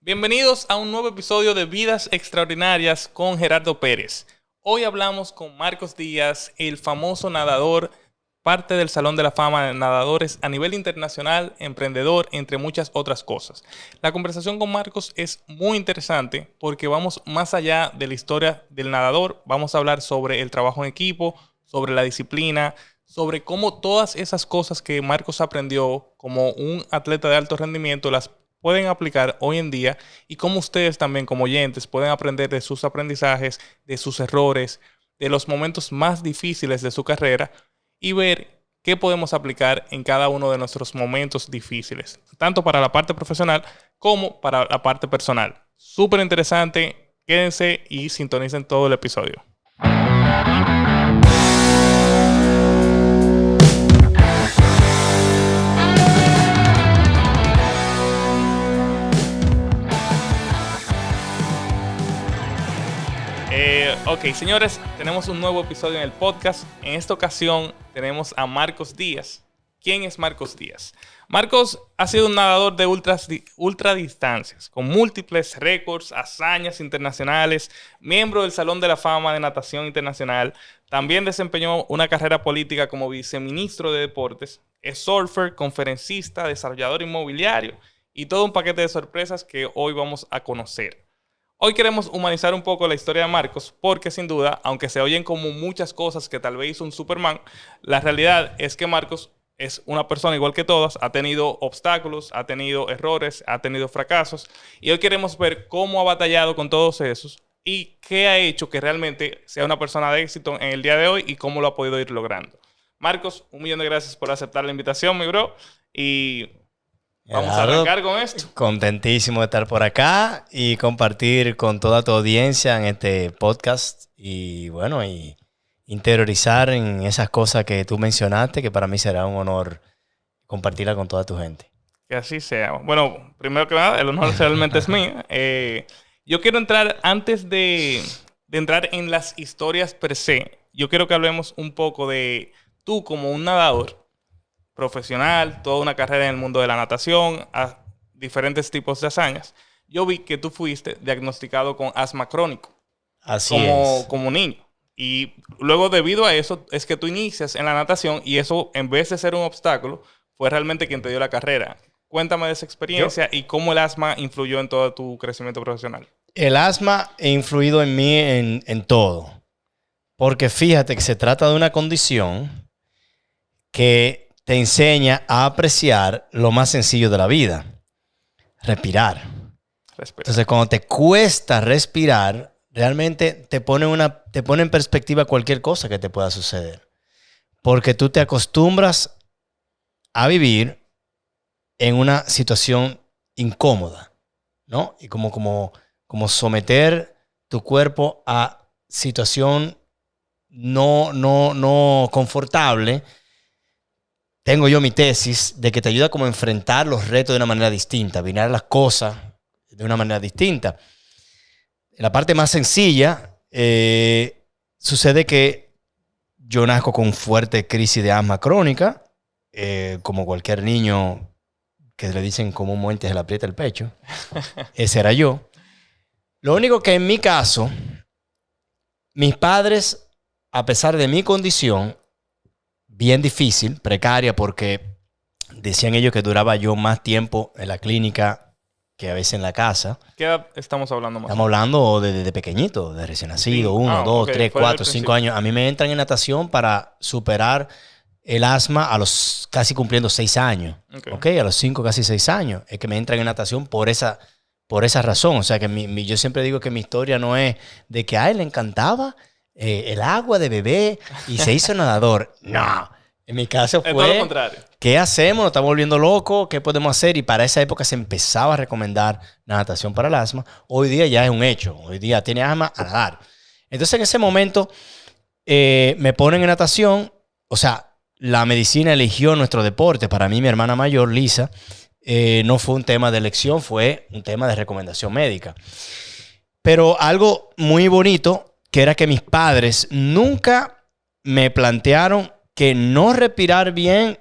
Bienvenidos a un nuevo episodio de Vidas Extraordinarias con Gerardo Pérez. Hoy hablamos con Marcos Díaz, el famoso nadador, parte del Salón de la Fama de Nadadores a nivel internacional, emprendedor, entre muchas otras cosas. La conversación con Marcos es muy interesante porque vamos más allá de la historia del nadador. Vamos a hablar sobre el trabajo en equipo, sobre la disciplina, sobre cómo todas esas cosas que Marcos aprendió como un atleta de alto rendimiento las pueden aplicar hoy en día y cómo ustedes también como oyentes pueden aprender de sus aprendizajes, de sus errores, de los momentos más difíciles de su carrera y ver qué podemos aplicar en cada uno de nuestros momentos difíciles, tanto para la parte profesional como para la parte personal. Súper interesante, quédense y sintonicen todo el episodio. Ok, señores, tenemos un nuevo episodio en el podcast. En esta ocasión tenemos a Marcos Díaz. ¿Quién es Marcos Díaz? Marcos ha sido un nadador de ultradistancias, con múltiples récords, hazañas internacionales, miembro del Salón de la Fama de Natación Internacional. También desempeñó una carrera política como viceministro de Deportes. Es surfer, conferencista, desarrollador inmobiliario y todo un paquete de sorpresas que hoy vamos a conocer. Hoy queremos humanizar un poco la historia de Marcos porque sin duda, aunque se oyen como muchas cosas que tal vez hizo un Superman, la realidad es que Marcos es una persona igual que todas, ha tenido obstáculos, ha tenido errores, ha tenido fracasos y hoy queremos ver cómo ha batallado con todos esos y qué ha hecho que realmente sea una persona de éxito en el día de hoy y cómo lo ha podido ir logrando. Marcos, 1.000.000 de gracias por aceptar la invitación, mi bro, y vamos a arrancar con esto. Contentísimo de estar por acá y compartir con toda tu audiencia en este podcast y bueno, y interiorizar en esas cosas que tú mencionaste, que para mí será un honor compartirla con toda tu gente. Que así sea. Bueno, primero que nada, el honor realmente es mío. Yo quiero entrar, antes de entrar en las historias per se, yo quiero que hablemos un poco de tú como un nadador profesional, toda una carrera en el mundo de la natación, a diferentes tipos de hazañas. Yo vi que tú fuiste diagnosticado con asma crónico. Así es. Como niño. Y luego, debido a eso, es que tú inicias en la natación y eso, en vez de ser un obstáculo, fue realmente quien te dio la carrera. Cuéntame de esa experiencia y cómo el asma influyó en todo tu crecimiento profesional. El asma ha influido en mí en todo. Porque fíjate que se trata de una condición que te enseña a apreciar lo más sencillo de la vida. Respirar. Entonces, cuando te cuesta respirar, realmente te pone en perspectiva cualquier cosa que te pueda suceder. Porque tú te acostumbras a vivir en una situación incómoda, ¿no? Y como someter tu cuerpo a situación no confortable. Tengo yo mi tesis de que te ayuda como a enfrentar los retos de una manera distinta, a mirar las cosas de una manera distinta. En la parte más sencilla, sucede que yo nazco con fuerte crisis de asma crónica, como cualquier niño que le dicen comúnmente se le aprieta el pecho. Ese era yo. Lo único que en mi caso, mis padres, a pesar de mi condición, bien difícil, precaria, porque decían ellos que duraba yo más tiempo en la clínica que a veces en la casa. ¿Qué edad estamos hablando más? Estamos hablando de pequeñito, de recién nacido, 1, 2, 3, 4, 5 años. A mí me entran en natación para superar el asma a los casi cumpliendo 6 años. Okay, a los 5, casi 6 años. Es que me entran en natación por esa razón. O sea, que yo siempre digo que mi historia no es de que a él le encantaba el agua de bebé y se hizo nadador. No, en mi caso fue todo lo contrario. ¿Qué hacemos? Nos estamos volviendo locos. ¿Qué podemos hacer? Y para esa época se empezaba a recomendar la natación para el asma. Hoy día ya es un hecho. Hoy día tiene asma a nadar. Entonces en ese momento me ponen en natación. O sea, la medicina eligió nuestro deporte. Para mí, mi hermana mayor, Lisa, no fue un tema de elección, fue un tema de recomendación médica. Pero algo muy bonito, que era que mis padres nunca me plantearon que no respirar bien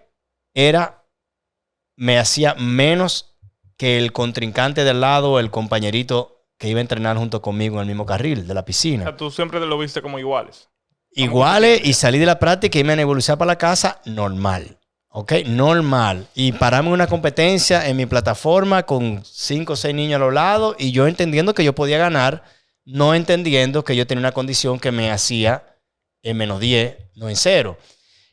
me hacía menos que el contrincante de al lado, el compañerito que iba a entrenar junto conmigo en el mismo carril de la O piscina. sea, tú siempre lo viste como iguales. Iguales, y salí de la práctica y me nebulizar para la casa normal. ¿Ok? Normal. Y pararme en una competencia en mi plataforma con 5 o 6 niños a los lados y yo entendiendo que yo podía ganar, no entendiendo que yo tenía una condición que me hacía en -10, no en 0.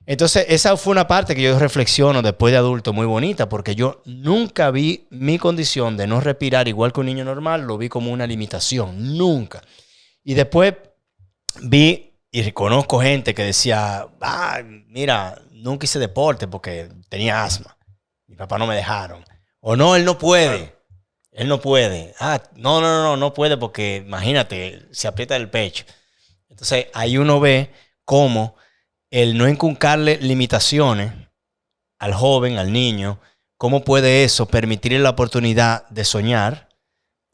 Entonces, esa fue una parte que yo reflexiono después de adulto muy bonita, porque yo nunca vi mi condición de no respirar igual que un niño normal, lo vi como una limitación, nunca. Y después vi y reconozco gente que decía, mira, nunca hice deporte porque tenía asma. Mi papá no me dejaron. O no, él no puede. Él no puede. No puede porque, imagínate, se aprieta el pecho. Entonces, ahí uno ve cómo el no inculcarle limitaciones al joven, al niño, cómo puede eso permitirle la oportunidad de soñar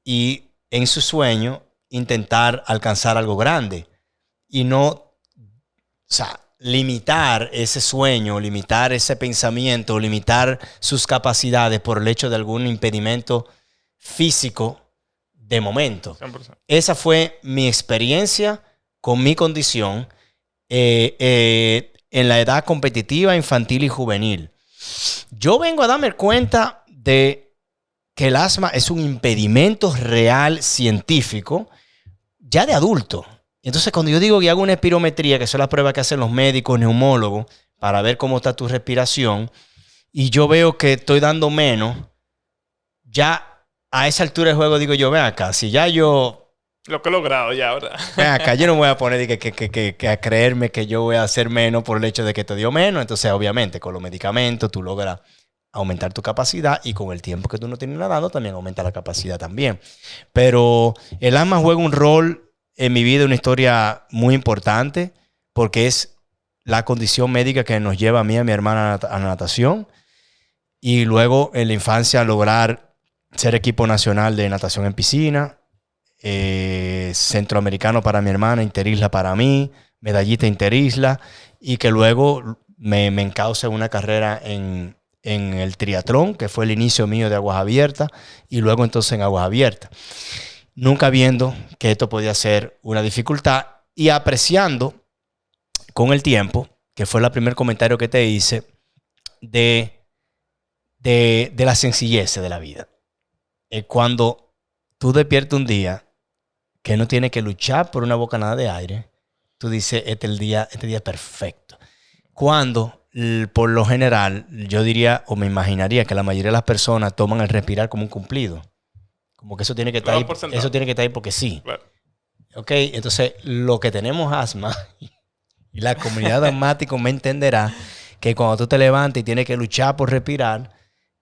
y en su sueño intentar alcanzar algo grande. Y no, o sea, limitar ese sueño, limitar ese pensamiento, limitar sus capacidades por el hecho de algún impedimento físico de momento. 100%. Esa fue mi experiencia con mi condición en la edad competitiva, infantil y juvenil. Yo vengo a darme cuenta de que el asma es un impedimento real científico ya de adulto. Entonces, cuando yo digo que hago una espirometría, que son las pruebas que hacen los médicos, neumólogos, para ver cómo está tu respiración, y yo veo que estoy dando menos, ya a esa altura del juego digo yo, ven acá, si ya yo... Lo que he logrado ya, ¿verdad? Ven acá, yo no voy a poner que a creerme que yo voy a hacer menos por el hecho de que te dio menos. Entonces, obviamente, con los medicamentos tú logras aumentar tu capacidad y con el tiempo que tú no tienes nadando también aumenta la capacidad también. Pero el asma juega un rol en mi vida, una historia muy importante, porque es la condición médica que nos lleva a mí y a mi hermana a la natación. Y luego en la infancia lograr ser equipo nacional de natación en piscina, centroamericano para mi hermana, Interisla para mí, medallita Interisla, y que luego me encauce una carrera en el triatlón, que fue el inicio mío de Aguas Abiertas, y luego entonces en Aguas Abiertas. Nunca viendo que esto podía ser una dificultad y apreciando con el tiempo, que fue el primer comentario que te hice, de la sencillez de la vida. Cuando tú despiertas un día que no tienes que luchar por una bocanada de aire, tú dices, este día es perfecto. Cuando, por lo general, yo diría o me imaginaría que la mayoría de las personas toman el respirar como un cumplido. Como que eso tiene que estar ahí, eso tiene que estar ahí porque sí. Claro. Ok, entonces, lo que tenemos asma, y la comunidad de asmáticos me entenderá, que cuando tú te levantas y tienes que luchar por respirar,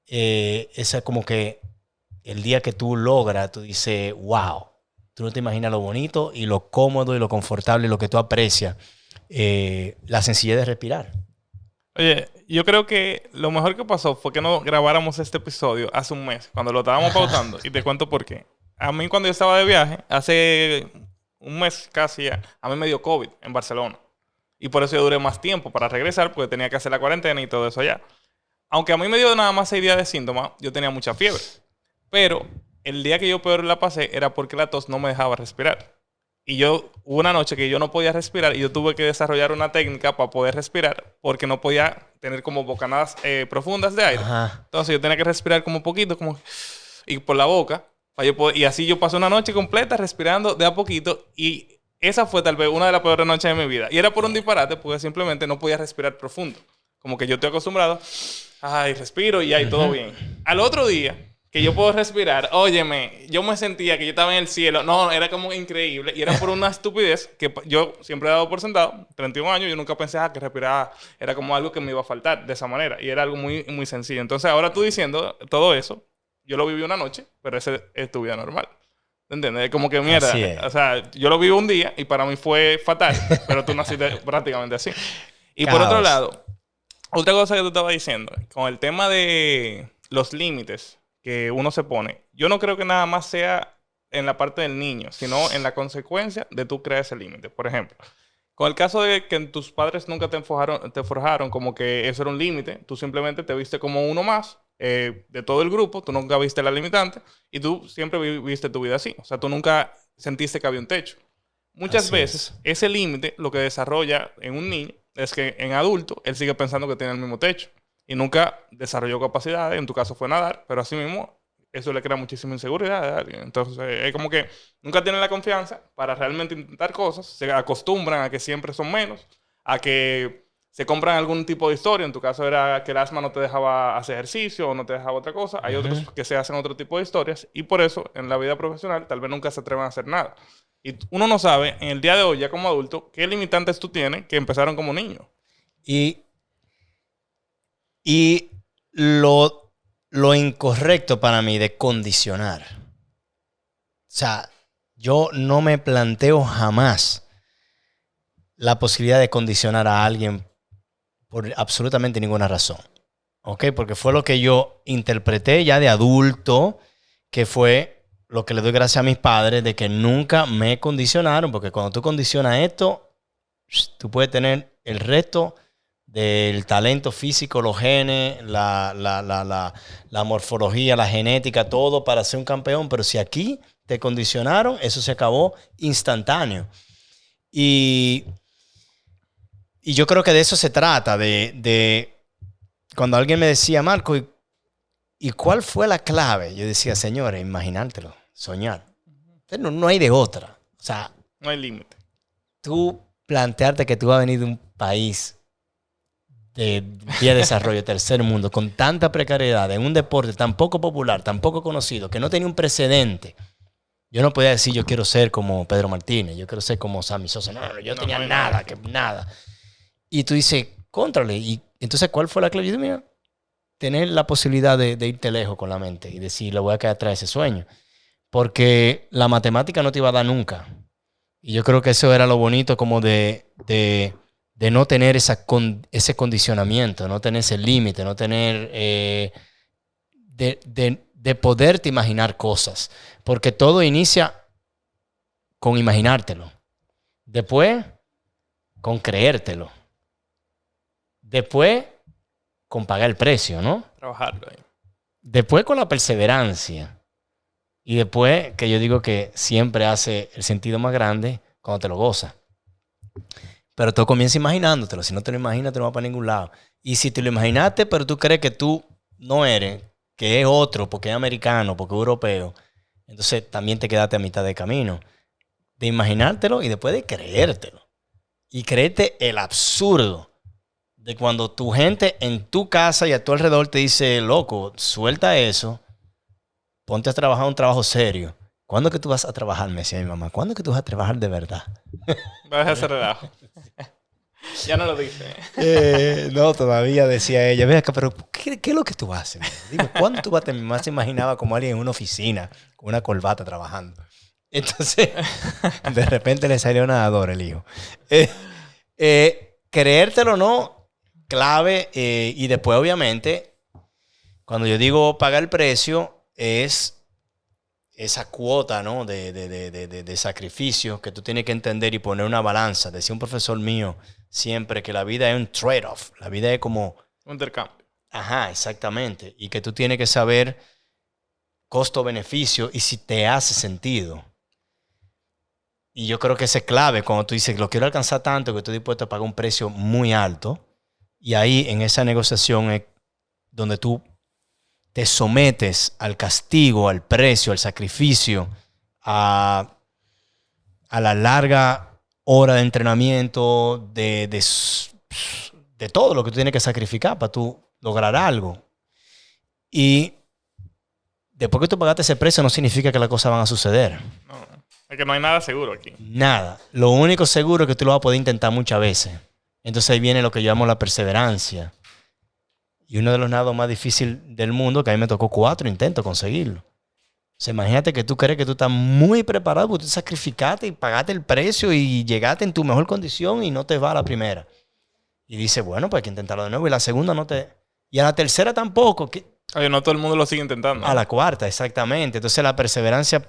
esa es como que el día que tú logras, tú dices, wow. Tú no te imaginas lo bonito y lo cómodo y lo confortable y lo que tú aprecias. La sencillez de respirar. Oye, yo creo que lo mejor que pasó fue que no grabáramos este episodio hace un mes, cuando lo estábamos pautando. Y te cuento por qué. A mí cuando yo estaba de viaje, hace un mes casi ya, a mí me dio COVID en Barcelona. Y por eso yo duré más tiempo para regresar, porque tenía que hacer la cuarentena y todo eso allá. Aunque a mí me dio nada más 6 días de síntomas, yo tenía mucha fiebre. Pero el día que yo peor la pasé era porque la tos no me dejaba respirar. Y hubo una noche que yo no podía respirar y yo tuve que desarrollar una técnica para poder respirar porque no podía tener como bocanadas profundas de aire. Ajá. Entonces yo tenía que respirar como poquito, y por la boca. Y así yo pasé una noche completa respirando de a poquito y esa fue tal vez una de las peores noches de mi vida. Y era por un disparate porque simplemente no podía respirar profundo. Como que yo estoy acostumbrado, respiro y ahí todo bien. Al otro día que yo puedo respirar, óyeme, yo me sentía que yo estaba en el cielo. No, era como increíble. Y era por una estupidez que yo siempre he dado por sentado. 31 años, yo nunca pensé que respirar era como algo que me iba a faltar de esa manera. Y era algo muy, muy sencillo. Entonces, ahora tú diciendo todo eso, yo lo viví una noche, pero ese es tu vida normal. ¿Entiendes? Como que mierda. O sea, yo lo viví un día y para mí fue fatal, pero tú naciste prácticamente así. Y por otro lado, otra cosa que tú estabas diciendo, con el tema de los límites que uno se pone, yo no creo que nada más sea en la parte del niño, sino en la consecuencia de tú crear ese límite. Por ejemplo, con el caso de que tus padres nunca te forjaron como que eso era un límite, tú simplemente te viste como uno más de todo el grupo, tú nunca viste la limitante y tú siempre viviste tu vida así. O sea, tú nunca sentiste que había un techo. Muchas Así veces ese límite lo que desarrolla en un niño es que en adulto él sigue pensando que tiene el mismo techo y nunca desarrolló capacidades. En tu caso fue nadar, pero así mismo eso le crea muchísima inseguridad a alguien. Entonces es como que nunca tienen la confianza para realmente intentar cosas, se acostumbran a que siempre son menos, a que se compran algún tipo de historia. En tu caso era que el asma no te dejaba hacer ejercicio o no te dejaba otra cosa. Hay otros que se hacen otro tipo de historias y por eso en la vida profesional tal vez nunca se atrevan a hacer nada. Y uno no sabe en el día de hoy, ya como adulto, qué limitantes tú tienes que empezaron como niño. Y lo incorrecto para mí de condicionar. O sea, yo no me planteo jamás la posibilidad de condicionar a alguien por absolutamente ninguna razón. ¿Ok? Porque fue lo que yo interpreté ya de adulto, que fue lo que le doy gracias a mis padres, de que nunca me condicionaron, porque cuando tú condicionas esto, tú puedes tener el resto del talento físico, los genes, la morfología, la genética, todo para ser un campeón, pero si aquí te condicionaron, eso se acabó instantáneo. Y yo creo que de eso se trata, de cuando alguien me decía, Marco, ¿y cuál fue la clave? Yo decía, señores, imaginártelo, soñar. Pero no hay de otra. O sea, no hay límite. Tú plantearte que tú vas a venir de un país de vía de desarrollo, tercer mundo, con tanta precariedad, en un deporte tan poco popular, tan poco conocido, que no tenía un precedente. Yo no podía decir, yo quiero ser como Pedro Martínez, yo quiero ser como Sammy Sosa. No, yo no tenía nada, nada. Y tú dices, contrale. Y entonces, ¿cuál fue la clave? Yo dije, mira, tener la posibilidad de irte lejos con la mente y decir, le voy a quedar atrás de ese sueño. Porque la matemática no te iba a dar nunca. Y yo creo que eso era lo bonito como de no tener ese condicionamiento, no tener ese límite, no tener... de poderte imaginar cosas. Porque todo inicia con imaginártelo. Después, con creértelo. Después, con pagar el precio, ¿no? Trabajarlo ahí. Después, con la perseverancia. Y después, que yo digo que siempre hace el sentido más grande cuando te lo gozas. Pero tú comienzas imaginándotelo. Si no te lo imaginas, te no vas para ningún lado. Y si te lo imaginaste, pero tú crees que tú no eres, que es otro, porque es americano, porque es europeo, entonces también te quedaste a mitad de camino. De imaginártelo y después de creértelo. Y créete el absurdo de cuando tu gente en tu casa y a tu alrededor te dice, loco, suelta eso, ponte a trabajar un trabajo serio. ¿Cuándo es que tú vas a trabajar? Me decía mi mamá. ¿Cuándo es que tú vas a trabajar de verdad? Vas a hacer relajo. Ya no lo dice. No, todavía decía ella. Ve acá, pero ¿qué es lo que tú haces? Dime, ¿cuándo tú vas a terminar? Más se imaginaba como alguien en una oficina con una corbata trabajando. Entonces, de repente le salió nadador el hijo. Creértelo o no, clave. Y después, obviamente, cuando yo digo pagar el precio, es esa cuota, ¿no? de sacrificio que tú tienes que entender y poner una balanza. Decía un profesor mío siempre que la vida es un trade-off. La vida es como... un intercambio. Ajá, exactamente. Y que tú tienes que saber costo-beneficio y si te hace sentido. Y yo creo que esa es clave cuando tú dices, lo quiero alcanzar tanto que estoy dispuesto a pagar un precio muy alto. Y ahí en esa negociación es donde tú te sometes al castigo, al precio, al sacrificio, a la larga hora de entrenamiento, de todo lo que tú tienes que sacrificar para tú lograr algo. Y después que tú pagaste ese precio no significa que las cosas van a suceder. No, es que no hay nada seguro aquí. Nada. Lo único seguro es que tú lo vas a poder intentar muchas veces. Entonces ahí viene lo que yo llamo la perseverancia. Y uno de los nados más difíciles del mundo, que a mí me tocó 4 intentos conseguirlo. O sea, imagínate que tú crees que tú estás muy preparado porque tú sacrificaste y pagaste el precio y llegaste en tu mejor condición y no te va a la primera. Y dices, bueno, pues hay que intentarlo de nuevo. Y la segunda no te... Y a la tercera tampoco. Oye, no todo el mundo lo sigue intentando. A la cuarta, exactamente. Entonces la perseverancia,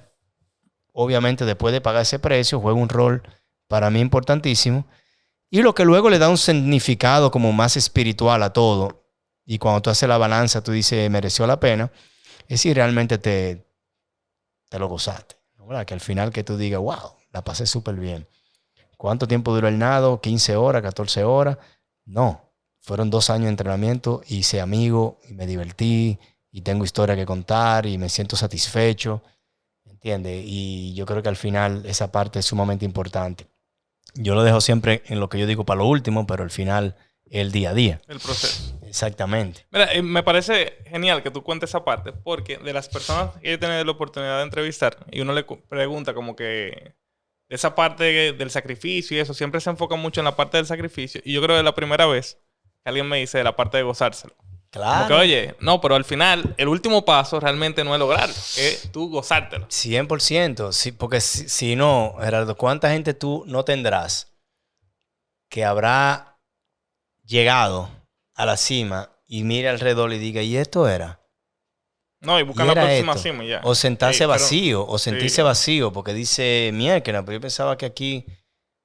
obviamente, después de pagar ese precio, juega un rol para mí importantísimo. Y lo que luego le da un significado como más espiritual a todo Y cuando tú haces la balanza, tú dices, mereció la pena, es si realmente te lo gozaste, ¿no? ¿Verdad? Que al final que tú digas, wow, la pasé súper bien. ¿Cuánto tiempo duró el nado? ¿15 horas? ¿14 horas? No, fueron 2 años de entrenamiento, hice amigo y me divertí y tengo historia que contar y me siento satisfecho, ¿entiendes? Y yo creo que al final esa parte es sumamente importante. Yo lo dejo siempre en lo que yo digo para lo último, pero al final el día a día. El proceso. Exactamente. Mira, me parece genial que tú cuentes esa parte, porque de las personas que he tenido la oportunidad de entrevistar, y uno le pregunta como que esa parte del sacrificio y eso, siempre se enfoca mucho en la parte del sacrificio. Y yo creo que es la primera vez que alguien me dice de la parte de gozárselo. Claro. Como que, oye, no, pero al final, el último paso realmente no es lograrlo, es tú gozártelo. 100%. Sí, porque si no, Gerardo, ¿cuánta gente tú no tendrás que habrá llegado a la cima y mire alrededor y diga, ¿y esto era? No, y ¿Y buscan la era próxima esto? cima y ya. O sentarse Pero, vacío, o sentirse sí. vacío, porque dice, mierda, pero yo pensaba que aquí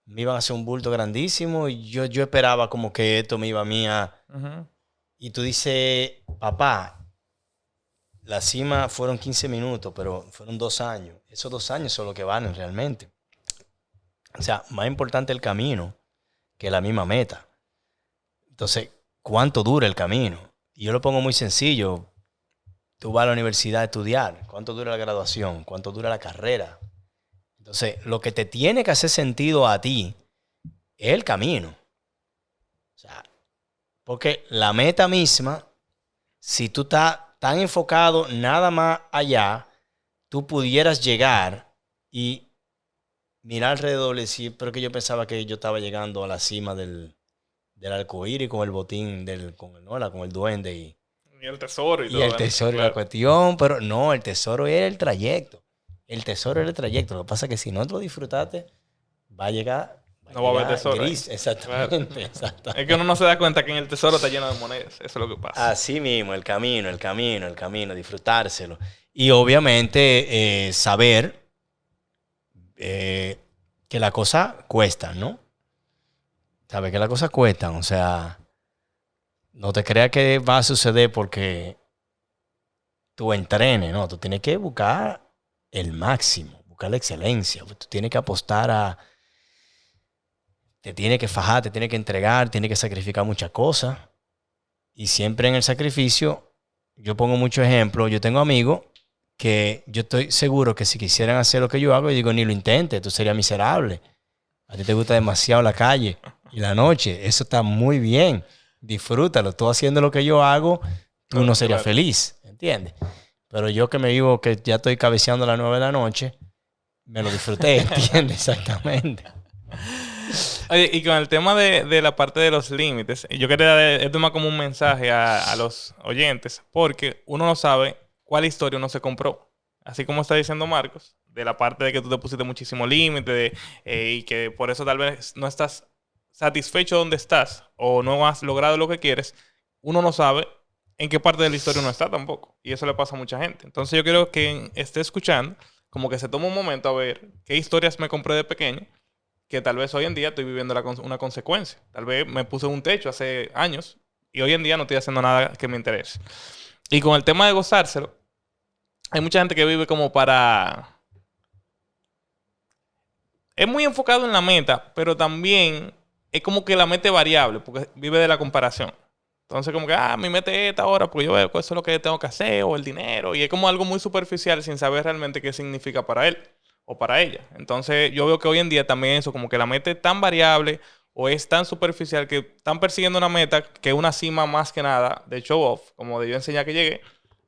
me iban a hacer un bulto grandísimo y yo esperaba como que esto me iba a mí a... Ujú. Y tú dices, papá, la cima fueron 15 minutos, pero fueron 2 años. Esos 2 años son lo que valen realmente. O sea, más importante el camino que la misma meta. Entonces, ¿cuánto dura el camino? Y yo lo pongo muy sencillo. Tú vas a la universidad a estudiar. ¿Cuánto dura la graduación? ¿Cuánto dura la carrera? Entonces, lo que te tiene que hacer sentido a ti es el camino. O sea, porque la meta misma, si tú estás tan enfocado nada más allá, tú pudieras llegar y mirar alrededor y decir, pero que yo pensaba que yo estaba llegando a la cima del arcoíris con el botín, con el duende y el tesoro y todo. el tesoro y la cuestión, pero no, el tesoro era el trayecto. El tesoro era el trayecto. Lo que pasa es que si no lo disfrutaste, va a llegar... No va a haber tesoro. Gris, exactamente, Claro. exactamente. Es que uno no se da cuenta que en el tesoro está lleno de monedas. Eso es lo que pasa. Así mismo, el camino, disfrutárselo. Y obviamente saber que las cosas cuestan, ¿no? Saber que las cosas cuestan, o sea, no te creas que va a suceder porque tú entrenes, ¿no? Tú tienes que buscar el máximo, buscar la excelencia. Tú tienes que apostar a... Te tienes que fajar, te tienes que entregar, tienes que sacrificar muchas cosas. Y siempre en el sacrificio, yo pongo muchos ejemplos. Yo tengo amigos que yo estoy seguro que si quisieran hacer lo que yo hago, yo digo, ni lo intentes, tú serías miserable. A ti te gusta demasiado la calle y la noche. Eso está muy bien. Disfrútalo. Tú haciendo lo que yo hago, tú no serías feliz. ¿Entiendes? Pero yo que me vivo, que ya estoy cabeceando a las 9 de la noche, me lo disfruté. ¿Entiendes? Exactamente. Oye, y con el tema de la parte de los límites, yo quería dar esto más como un mensaje a los oyentes, porque uno no sabe cuál historia uno se compró. Así como está diciendo Marcos, de la parte de que tú te pusiste muchísimo límite y que por eso tal vez no estás satisfecho donde estás o no has logrado lo que quieres, uno no sabe en qué parte de la historia uno está tampoco. Y eso le pasa a mucha gente. Entonces yo quiero que quien esté escuchando, como que se tome un momento a ver qué historias me compré de pequeño, que tal vez hoy en día estoy viviendo una consecuencia. Tal vez me puse un techo hace años y hoy en día no estoy haciendo nada que me interese. Y con el tema de gozárselo, hay mucha gente que vive como para... Es muy enfocado en la meta, pero también es como que la meta es variable, porque vive de la comparación. Entonces como que, mi meta es esta ahora, porque yo veo que eso es lo que tengo que hacer, o el dinero, y es como algo muy superficial sin saber realmente qué significa para él o para ella. Entonces yo veo que hoy en día también eso, como que la meta es tan variable o es tan superficial que están persiguiendo una meta que es una cima más que nada de show off, como de yo enseñar que llegué,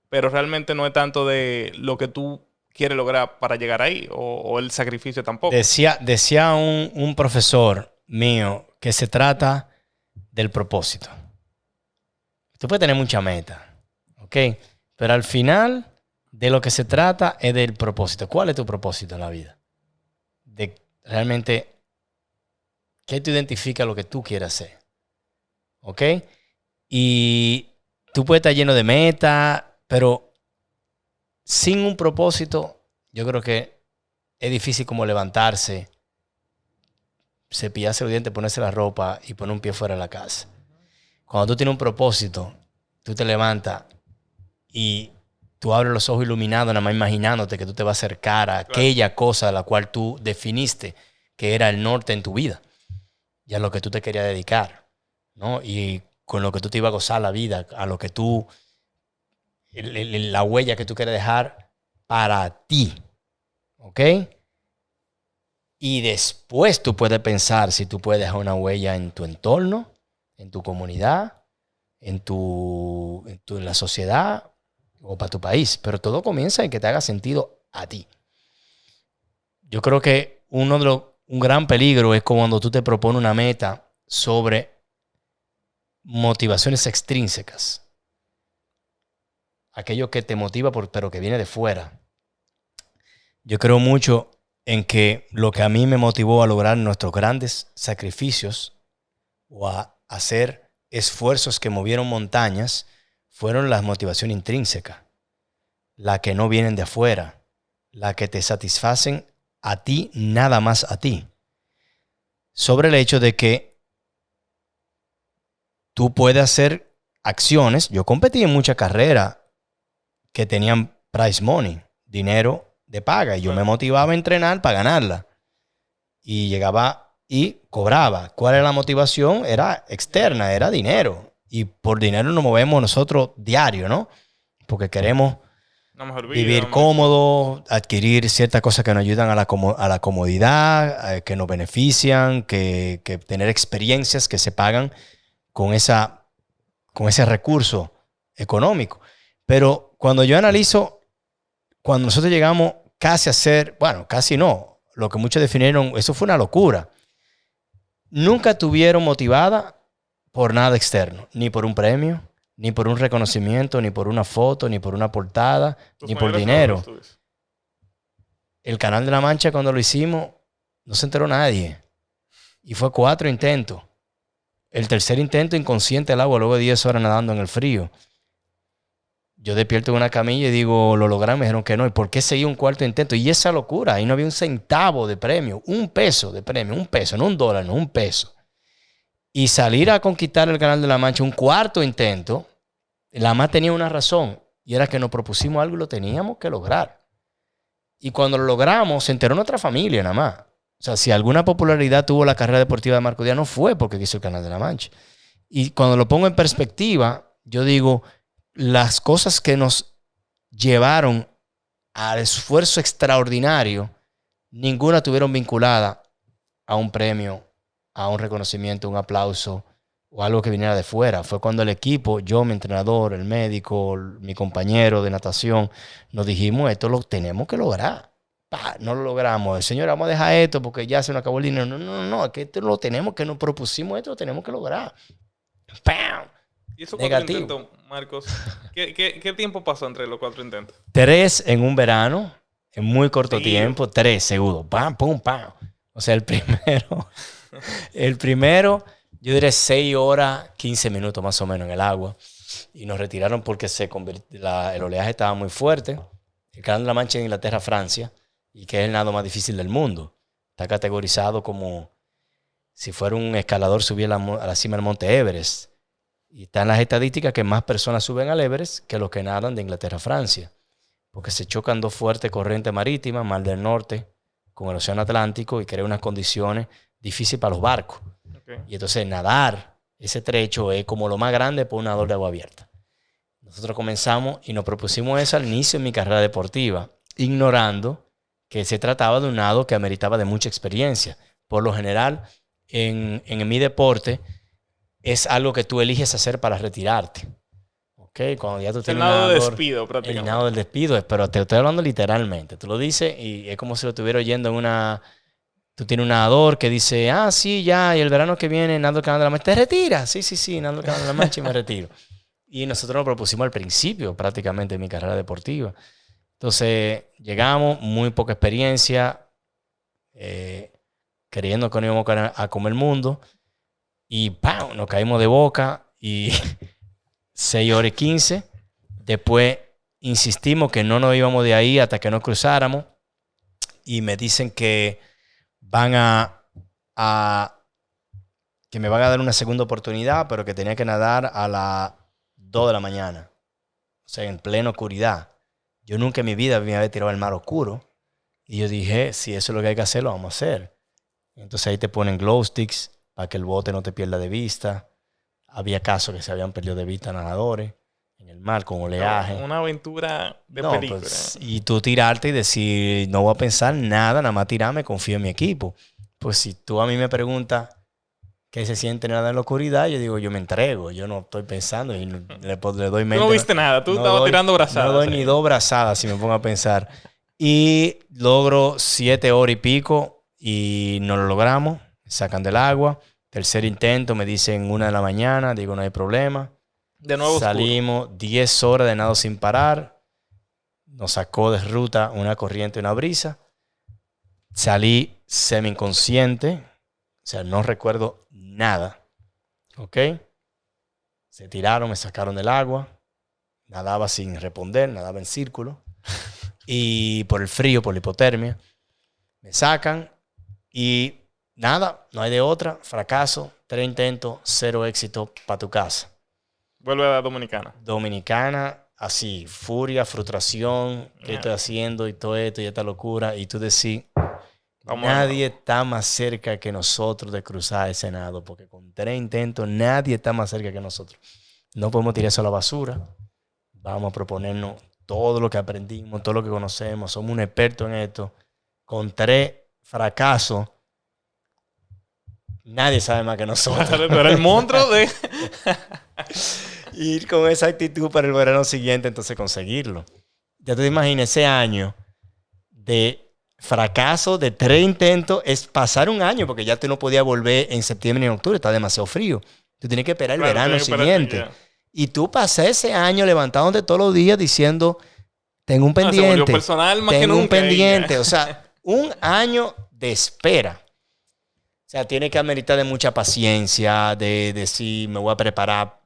pero realmente no es tanto de lo que tú quieres lograr para llegar ahí o el sacrificio tampoco. Decía un profesor mío que se trata del propósito. Tú puedes tener mucha meta, ¿ok? Pero al final de lo que se trata es del propósito. ¿Cuál es tu propósito en la vida? De realmente, ¿qué te identifica lo que tú quieres hacer? ¿Ok? Y tú puedes estar lleno de metas, pero sin un propósito, yo creo que es difícil como levantarse, cepillarse los dientes, ponerse la ropa y poner un pie fuera de la casa. Cuando tú tienes un propósito, tú te levantas y tú abres los ojos iluminados, nada más imaginándote que tú te vas a acercar a aquella cosa a la cual tú definiste que era el norte en tu vida y a lo que tú te querías dedicar, ¿no? Y con lo que tú te ibas a gozar la vida, a lo que tú, la huella que tú quieres dejar para ti, ¿ok? Y después tú puedes pensar si tú puedes dejar una huella en tu entorno, en tu comunidad, en la sociedad o para tu país. Pero todo comienza en que te haga sentido a ti. Yo creo que un gran peligro es cuando tú te propones una meta sobre motivaciones extrínsecas. Aquello que te motiva pero que viene de fuera. Yo creo mucho en que lo que a mí me motivó a lograr nuestros grandes sacrificios o a hacer esfuerzos que movieron montañas fueron las motivaciones intrínsecas, las que no vienen de afuera, las que te satisfacen a ti, nada más a ti. Sobre el hecho de que tú puedes hacer acciones. Yo competí en muchas carreras que tenían prize money, dinero de paga, y yo me motivaba a entrenar para ganarla. Y llegaba y cobraba. ¿Cuál era la motivación? Era externa, era dinero. Y por dinero nos movemos nosotros diario, ¿no? Porque queremos vivir cómodo, adquirir ciertas cosas que nos ayudan a la comodidad, que nos benefician, que tener experiencias que se pagan con ese recurso económico. Pero cuando yo analizo, cuando nosotros llegamos casi a ser, bueno, casi no, lo que muchos definieron, eso fue una locura. Nunca estuvieron motivadas por nada externo, ni por un premio, ni por un reconocimiento, ni por una foto, ni por una portada, ni por dinero. El Canal de la Mancha, cuando lo hicimos, no se enteró nadie. Y fue 4 intentos. El tercer intento, inconsciente al agua, luego de 10 horas nadando en el frío. Yo despierto en una camilla y digo, lo lograron. Me dijeron que no. ¿Y por qué seguí un 4º intento? Y esa locura, ahí no había un centavo de premio, $1 de premio, $1, no $1, no $1. Y salir a conquistar el Canal de la Mancha, un 4º intento, la más tenía una razón, y era que nos propusimos algo y lo teníamos que lograr. Y cuando lo logramos, se enteró nuestra familia nada más. O sea, si alguna popularidad tuvo la carrera deportiva de Marcos Díaz, no fue porque quiso el Canal de la Mancha. Y cuando lo pongo en perspectiva, yo digo, las cosas que nos llevaron al esfuerzo extraordinario, ninguna tuvieron vinculada a un premio, a un reconocimiento, un aplauso o algo que viniera de fuera. Fue cuando el equipo, yo, mi entrenador, el médico, mi compañero de natación, nos dijimos, esto lo tenemos que lograr. No lo logramos. Señor, vamos a dejar esto porque ya se nos acabó el dinero. No, es que esto lo tenemos, que nos propusimos esto, lo tenemos que lograr. ¡Pam! ¿Y esos 4 intentos, Marcos? ¿Qué tiempo pasó entre los 4 intentos? 3 en un verano, en muy corto tiempo. 3 seguros. ¡Pam, pum, pam! O sea, el primero, yo diré 6 horas, 15 minutos más o menos en el agua. Y nos retiraron porque el oleaje estaba muy fuerte. El Canal de la Mancha en Inglaterra, Francia, y que es el nado más difícil del mundo. Está categorizado como si fuera un escalador subir a la cima del Monte Everest. Y están las estadísticas que más personas suben al Everest que los que nadan de Inglaterra a Francia. Porque se chocan 2 fuertes corrientes marítimas, Mar del Norte con el Océano Atlántico, y crea unas condiciones difíciles para los barcos. Okay. Y entonces nadar ese trecho es como lo más grande por un nadador de agua abierta. Nosotros comenzamos y nos propusimos eso al inicio de mi carrera deportiva, ignorando que se trataba de un nado que ameritaba de mucha experiencia. Por lo general, en mi deporte, es algo que tú eliges hacer para retirarte. ¿Okay? Cuando ya tú tienes el nado del despido, prácticamente. El nado del despido, pero te estoy hablando literalmente. Tú lo dices y es como si lo estuviera oyendo en una... Tú tienes un nadador que dice, sí, ya, y el verano que viene nado el Canal de la Mancha. ¿Te retiras? Sí, nado el Canal de la Mancha y me retiro. Y nosotros lo propusimos al principio prácticamente de mi carrera deportiva. Entonces llegamos, muy poca experiencia, creyendo que no íbamos a comer el mundo. Y ¡pam! Nos caímos de boca y 6 horas y 15. Después insistimos que no nos íbamos de ahí hasta que nos cruzáramos. Y me dicen que que me van a dar una segunda oportunidad, pero que tenía que nadar a las 2 de la mañana. O sea, en plena oscuridad. Yo nunca en mi vida me había tirado al mar oscuro. Y yo dije, si eso es lo que hay que hacer, lo vamos a hacer. Entonces ahí te ponen glow sticks para que el bote no te pierda de vista. Había casos que se habían perdido de vista nadadores en el mar con oleaje. Una aventura de no, película. Pues, y tú tirarte y decir, no voy a pensar nada más tirarme, confío en mi equipo. Pues si tú a mí me preguntas qué se siente nada en la oscuridad, yo digo, yo me entrego, yo no estoy pensando y le doy mente. Tú no viste nada, tú estabas tirando brazadas. No doy ni 2 brazadas si me pongo a pensar. Y logro 7 horas y pico y no lo logramos, me sacan del agua. Tercer intento, me dicen 1 de la mañana, digo, no hay problema. De nuevo salimos oscuro. 10 horas de nado sin parar. Nos sacó de ruta una corriente, una brisa. Salí semi-inconsciente. O sea, no recuerdo nada. ¿Ok? Se tiraron, me sacaron del agua. Nadaba sin responder, nadaba en círculo. Y por el frío, por la hipotermia. Me sacan y nada, no hay de otra. Fracaso, 3 intentos, 0 éxito para tu casa. Vuelve a la Dominicana. Dominicana, así, furia, frustración, ¿qué estoy haciendo? Y todo esto y esta locura. Y tú decís, nadie está más cerca que nosotros de cruzar ese nado, porque con 3 intentos nadie está más cerca que nosotros. No podemos tirar eso a la basura. Vamos a proponernos todo lo que aprendimos, todo lo que conocemos. Somos un experto en esto. Con 3 fracasos, nadie sabe más que nosotros. Pero el monstruo de... Ir con esa actitud para el verano siguiente, entonces conseguirlo. Ya te imaginas, ese año de fracaso, de 3 intentos, es pasar un año, porque ya tú no podías volver en septiembre ni en octubre, está demasiado frío. Tú tienes que esperar el verano siguiente. Y tú pasas ese año levantándote todos los días diciendo, tengo un pendiente. Se volvió personal más que tengo nunca. Un pendiente. O sea, un año de espera. O sea, tiene que ameritar de mucha paciencia, de decir, me voy a preparar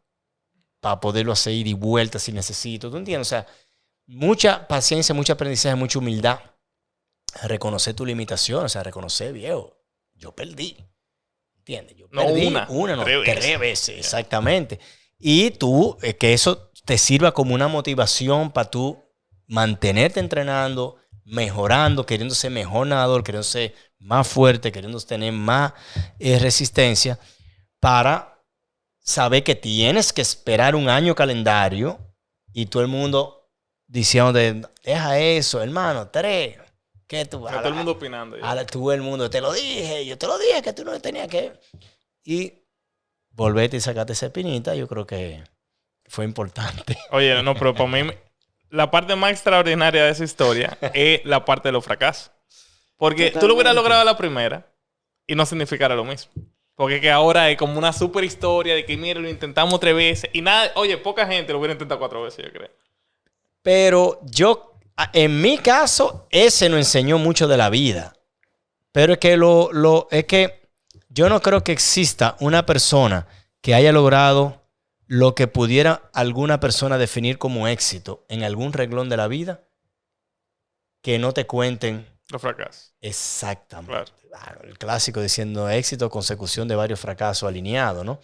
para poderlo hacer ida y vuelta si necesito. ¿Tú entiendes? O sea, mucha paciencia, mucho aprendizaje, mucha humildad. Reconocer tu limitación, o sea, reconocer, viejo, yo perdí. ¿Entiendes? Yo perdí una, no, 3 veces. Exactamente. Y tú, que eso te sirva como una motivación para tú mantenerte entrenando, mejorando, queriendo ser mejor nadador, queriendo ser más fuerte, queriendo tener más resistencia, para saber que tienes que esperar un año calendario y todo el mundo diciendo, deja eso, hermano, 3. ¿Qué tú? Todo el mundo opinando. Todo el mundo, te lo dije, yo te lo dije que tú no tenías que... Y volverte y sacarte esa espinita, yo creo que fue importante. Oye, no, pero para mí la parte más extraordinaria de esa historia es la parte de los fracasos. Porque tú lo hubieras logrado a la primera y no significara lo mismo. Porque que ahora es como una super historia de que, mire, lo intentamos 3 veces. Y nada, oye, poca gente lo hubiera intentado 4 veces, yo creo. Pero yo, en mi caso, ese nos enseñó mucho de la vida. Pero es que es que yo no creo que exista una persona que haya logrado lo que pudiera alguna persona definir como éxito en algún renglón de la vida que no te cuenten los fracasos. Exactamente. Claro, el clásico diciendo éxito, consecución de varios fracasos alineados, ¿no?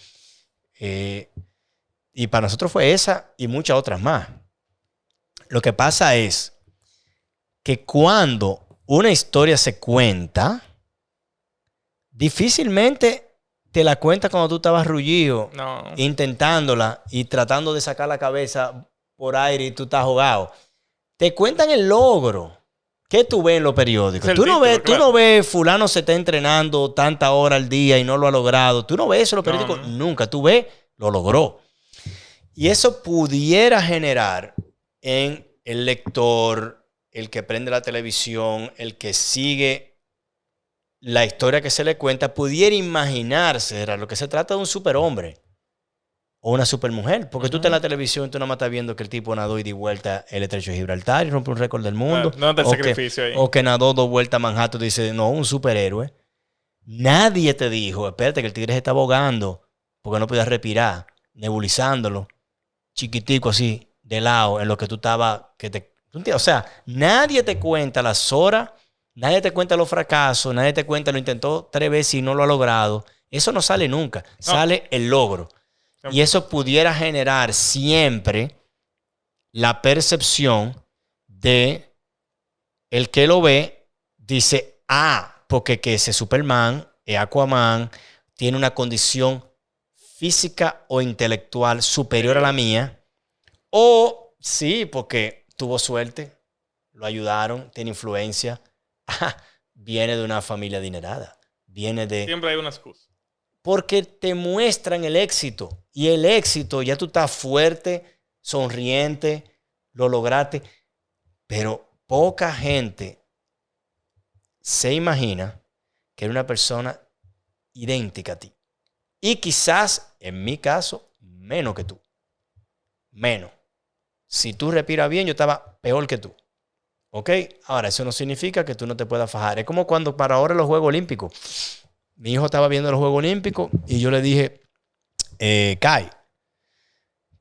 Y para nosotros fue esa y muchas otras más. Lo que pasa es que cuando una historia se cuenta, difícilmente te la cuenta cuando tú estabas rullido, intentándola y tratando de sacar la cabeza por aire y tú estás ahogado. Te cuentan el logro. ¿Qué tú ves en los periódicos? Tú no ves fulano se está entrenando tanta hora al día y no lo ha logrado. Tú no ves eso en los periódicos nunca. Tú ves, lo logró. Y eso pudiera generar en el lector, el que prende la televisión, el que sigue la historia que se le cuenta, pudiera imaginarse, era lo que se trata de un superhombre o una supermujer. Porque tú estás en la televisión y tú nada más estás viendo que el tipo nadó y di vuelta el estrecho de Gibraltar y rompe un récord del mundo. No te sacrificio ahí. O que nadó 2 vueltas a Manhattan y dice, no, un superhéroe. Nadie te dijo, espérate que el tigre se está ahogando porque no podía respirar, nebulizándolo, chiquitico así, de lado, en lo que tú estabas, o sea, nadie te cuenta las horas, nadie te cuenta los fracasos, nadie te cuenta lo intentó 3 veces y no lo ha logrado. Eso no sale nunca, sale el logro. Y eso pudiera generar siempre la percepción de el que lo ve, dice, porque que ese Superman, Aquaman, tiene una condición física o intelectual superior a la mía. O sí, porque tuvo suerte, lo ayudaron, tiene influencia. Viene de una familia adinerada. Siempre hay una excusa. Porque te muestran el éxito. Y el éxito, ya tú estás fuerte, sonriente, lo lograste. Pero poca gente se imagina que era una persona idéntica a ti. Y quizás, en mi caso, menos que tú. Menos. Si tú respiras bien, yo estaba peor que tú. ¿Ok? Ahora, eso no significa que tú no te puedas fajar. Es como cuando para ahora los Juegos Olímpicos. Mi hijo estaba viendo los Juegos Olímpicos y yo le dije, Kai,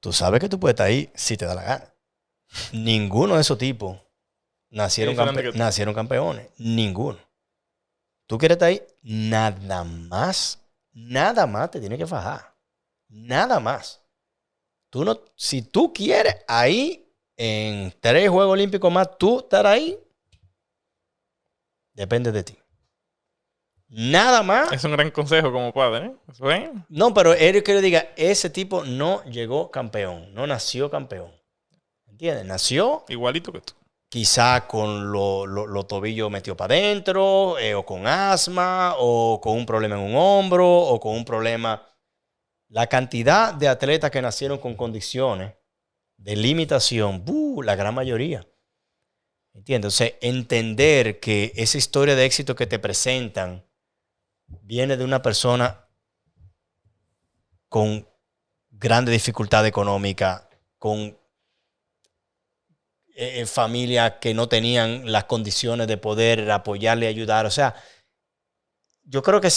tú sabes que tú puedes estar ahí si te da la gana. Ninguno de esos tipos nacieron campeones. Ninguno. ¿Tú quieres estar ahí? Nada más te tienes que fajar. Nada más. Si tú quieres ahí, en 3 Juegos Olímpicos más, tú estar ahí, depende de ti. Nada más. Es un gran consejo como padre, ¿eh? ¿Eso es? No, pero es que yo diga, ese tipo no llegó campeón, no nació campeón. ¿Entiendes? Nació igualito que tú. Quizá con los tobillos metidos para adentro, o con asma, o con un problema en un hombro, o con un problema. La cantidad de atletas que nacieron con condiciones de limitación, la gran mayoría. ¿Entiendes? O sea, entender que esa historia de éxito que te presentan viene de una persona con grande dificultad económica, con familias que no tenían las condiciones de poder apoyarle y ayudar. O sea, yo creo que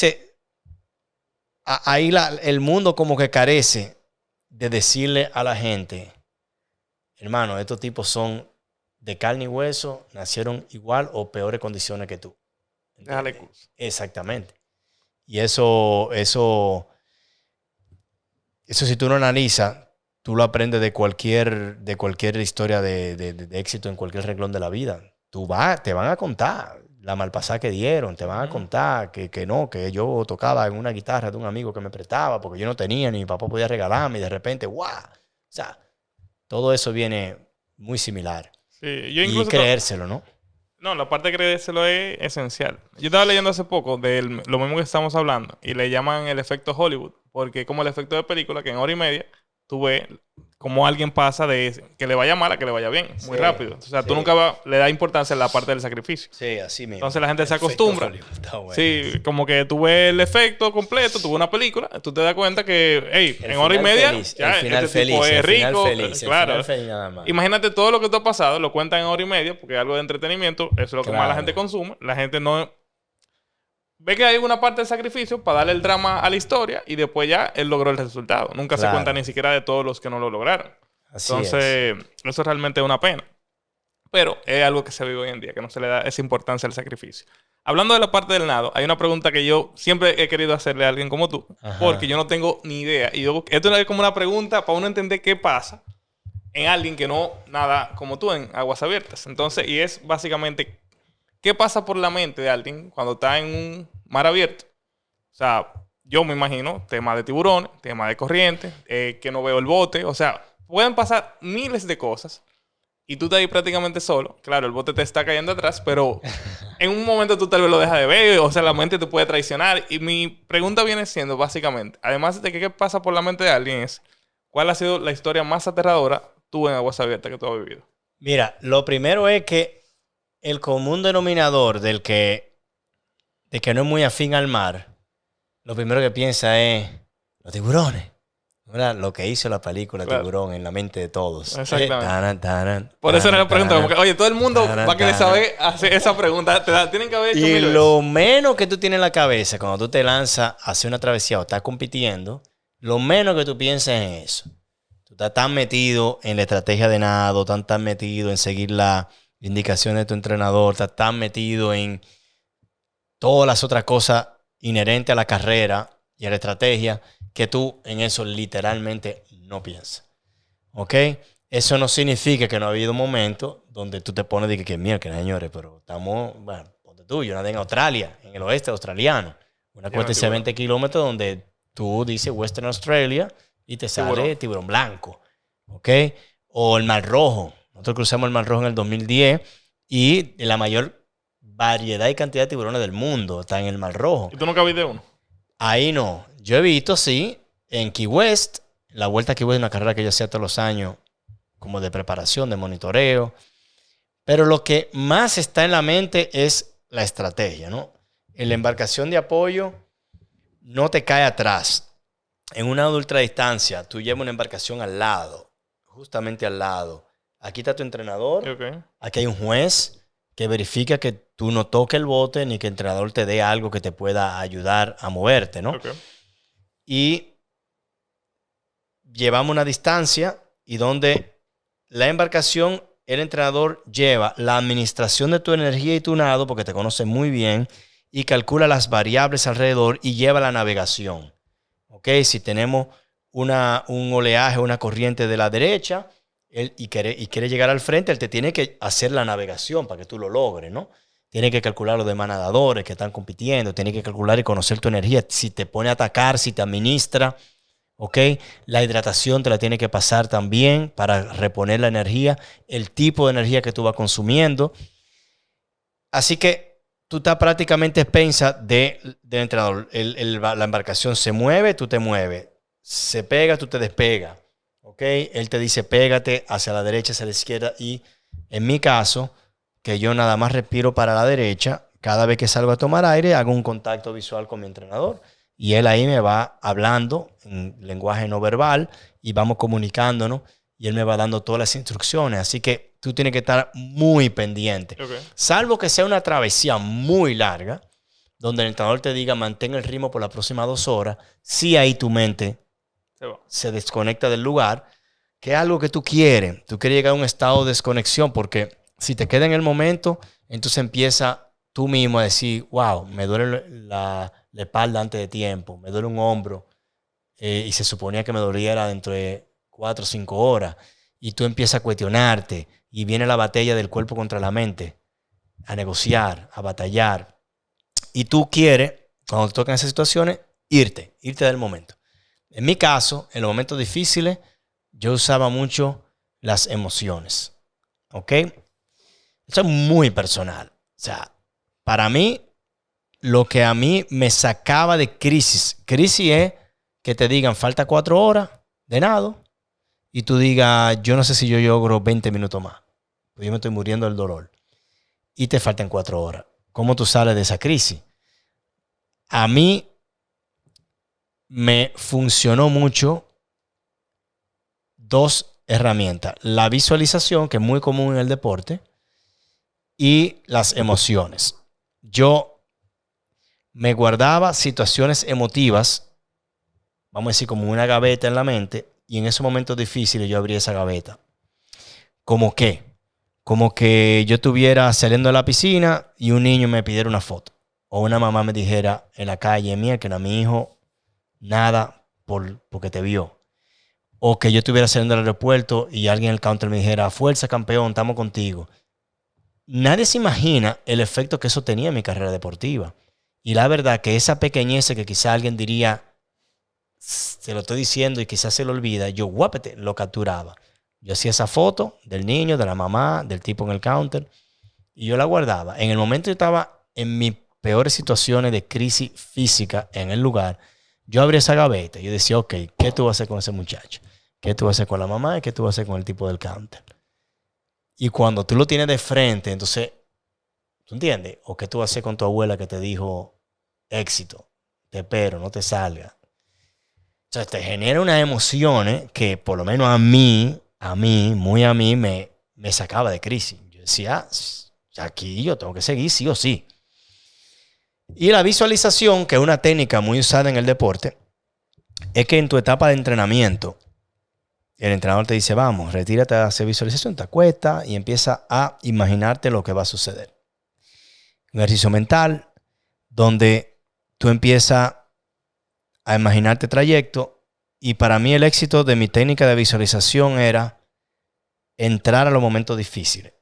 ahí el mundo como que carece de decirle a la gente, hermano, estos tipos son de carne y hueso, nacieron igual o peores condiciones que tú. Déjale curso. Exactamente. Y eso si tú lo analizas, tú lo aprendes de cualquier historia de éxito en cualquier renglón de la vida. Te van a contar la malpasada que dieron, te van a contar que yo tocaba en una guitarra de un amigo que me prestaba porque yo no tenía ni mi papá podía regalarme y de repente, ¡guau! O sea, todo eso viene muy similar. Sí, yo incluso y creérselo, ¿no? No, la parte de creérselo es esencial. Yo estaba leyendo hace poco de lo mismo que estamos hablando y le llaman el efecto Hollywood, porque como el efecto de película que en hora y media tú ves cómo alguien pasa de que le vaya mal a que le vaya bien, muy rápido. O sea, tú nunca le das importancia a la parte del sacrificio. Sí, así mismo. Entonces la gente se acostumbra. Bueno. Sí, como que tú ves el efecto completo, tú ves una película, tú te das cuenta que, hey, en hora y media, ya, el final este feliz, tipo es rico. Claro. El final feliz nada más. Imagínate todo lo que te ha pasado, lo cuentan en hora y media, porque es algo de entretenimiento, eso es lo que más la gente consume. La gente no ve que hay una parte del sacrificio para darle el drama a la historia y después ya él logró el resultado. Nunca se cuenta ni siquiera de todos los que no lo lograron. Entonces, eso realmente es una pena. Pero es algo que se vive hoy en día, que no se le da esa importancia al sacrificio. Hablando de la parte del nado, hay una pregunta que yo siempre he querido hacerle a alguien como tú, porque yo no tengo ni idea. Y esto es como una pregunta para uno entender qué pasa en alguien que no nada como tú en aguas abiertas. Entonces, y es básicamente, ¿qué pasa por la mente de alguien cuando está en un mar abierto? O sea, yo me imagino tema de tiburones, tema de corriente, que no veo el bote. O sea, pueden pasar miles de cosas y tú estás ahí prácticamente solo. Claro, el bote te está cayendo atrás, pero en un momento tú tal vez lo dejas de ver. O sea, la mente te puede traicionar. Y mi pregunta viene siendo, básicamente, además de que qué pasa por la mente de alguien, es ¿cuál ha sido la historia más aterradora tú en aguas abiertas que tú has vivido? Mira, lo primero es que el común denominador de que no es muy afín al mar, lo primero que piensa es los tiburones. ¿Verdad? Lo que hizo la película Tiburón en la mente de todos. Exactamente. Por eso era la pregunta. Como que, oye, todo el mundo va a querer saber hacer esa pregunta. Tienen que haber hecho y lo menos que tú tienes en la cabeza cuando tú te lanzas a hacer una travesía o estás compitiendo, lo menos que tú piensas en eso. Tú estás tan metido en la estrategia de nado, tan metido en seguir las indicaciones de tu entrenador, estás tan metido en todas las otras cosas inherentes a la carrera y a la estrategia, que tú en eso literalmente no piensas. ¿Ok? Eso no significa que no ha habido momentos donde tú te pones de que mierda, señores, pero estamos, bueno, ponte tú, yo nadé en Australia, en el oeste australiano, una cuesta de 20 kilómetros donde tú dices Western Australia y te sale tiburón blanco. ¿Ok? O el Mar Rojo. Nosotros cruzamos el Mar Rojo en el 2010 y la mayor variedad y cantidad de tiburones del mundo está en el Mar Rojo. ¿Y tú nunca viste uno? Ahí no. Yo he visto, sí, en Key West. La Vuelta a Key West es una carrera que yo hacía todos los años como de preparación, de monitoreo. Pero lo que más está en la mente es la estrategia, ¿no? En la embarcación de apoyo no te cae atrás. En una ultradistancia, tú llevas una embarcación al lado, justamente al lado. Aquí está tu entrenador. Okay. Aquí hay un juez que verifica que tú no toques el bote ni que el entrenador te dé algo que te pueda ayudar a moverte, ¿no? Okay. Y llevamos una distancia y donde la embarcación, el entrenador lleva la administración de tu energía y tu nado, porque te conoce muy bien, y calcula las variables alrededor y lleva la navegación. ¿Ok? Si tenemos un oleaje, una corriente de la derecha y quiere llegar al frente, él te tiene que hacer la navegación para que tú lo logres, ¿no? Tiene que calcular los demás nadadores que están compitiendo, tiene que calcular y conocer tu energía, si te pone a atacar, si te administra. ¿Ok? La hidratación te la tiene que pasar también para reponer la energía, el tipo de energía que tú vas consumiendo. Así que tú estás prácticamente expensa del entrenador. La embarcación se mueve, tú te mueves. Se pega, tú te despegas. ¿Ok? Él te dice pégate hacia la derecha, hacia la izquierda. Y en mi caso, que yo nada más respiro para la derecha, cada vez que salgo a tomar aire, hago un contacto visual con mi entrenador. Y él ahí me va hablando en lenguaje no verbal y vamos comunicándonos y él me va dando todas las instrucciones. Así que tú tienes que estar muy pendiente. Okay. Salvo que sea una travesía muy larga, donde el entrenador te diga mantén el ritmo por las próximas 2 horas, sí ahí tu mente se desconecta del lugar, que es algo que tú quieres. Tú quieres llegar a un estado de desconexión porque si te queda en el momento, entonces empieza tú mismo a decir, wow, me duele la espalda antes de tiempo, me duele un hombro y se suponía que me doliera dentro de 4 o 5 horas y tú empiezas a cuestionarte y viene la batalla del cuerpo contra la mente, a negociar, a batallar y tú quieres, cuando te tocan esas situaciones, irte del momento. En mi caso, en los momentos difíciles, yo usaba mucho las emociones, ¿ok? Eso es muy personal, o sea, para mí, lo que a mí me sacaba de crisis es que te digan falta 4 horas de nado y tú digas yo no sé si yo logro 20 minutos más. Pues yo me estoy muriendo del dolor y te faltan 4 horas. ¿Cómo tú sales de esa crisis? A mí me funcionó mucho 2 herramientas. La visualización, que es muy común en el deporte, y las emociones. Yo me guardaba situaciones emotivas, vamos a decir como una gaveta en la mente, y en esos momentos difíciles yo abría esa gaveta. ¿Cómo qué? Como que yo estuviera saliendo de la piscina y un niño me pidiera una foto. O una mamá me dijera en la calle, mía, que no, mi hijo, nada porque te vio. O que yo estuviera saliendo del aeropuerto y alguien en el counter me dijera, fuerza campeón, estamos contigo. Nadie se imagina el efecto que eso tenía en mi carrera deportiva. Y la verdad que esa pequeñez que quizá alguien diría, se lo estoy diciendo y quizás se lo olvida, yo guapete, lo capturaba. Yo hacía esa foto del niño, de la mamá, del tipo en el counter y yo la guardaba. En el momento que yo estaba en mis peores situaciones de crisis física en el lugar, yo abría esa gaveta y yo decía, ok, ¿qué tú vas a hacer con ese muchacho? ¿Qué tú vas a hacer con la mamá? ¿Y qué tú vas a hacer con el tipo del counter? Y cuando tú lo tienes de frente, entonces, ¿tú entiendes? ¿O qué tú vas a hacer con tu abuela que te dijo éxito? Te espero, no te salga. O sea, te genera unas emociones que por lo menos a mí, me sacaba de crisis. Yo decía, aquí yo tengo que seguir sí o sí. Y la visualización, que es una técnica muy usada en el deporte, es que en tu etapa de entrenamiento, el entrenador te dice, vamos, retírate a hacer visualización, te acuestas y empieza a imaginarte lo que va a suceder. Un ejercicio mental donde tú empiezas a imaginarte trayecto. Y para mí el éxito de mi técnica de visualización era entrar a los momentos difíciles.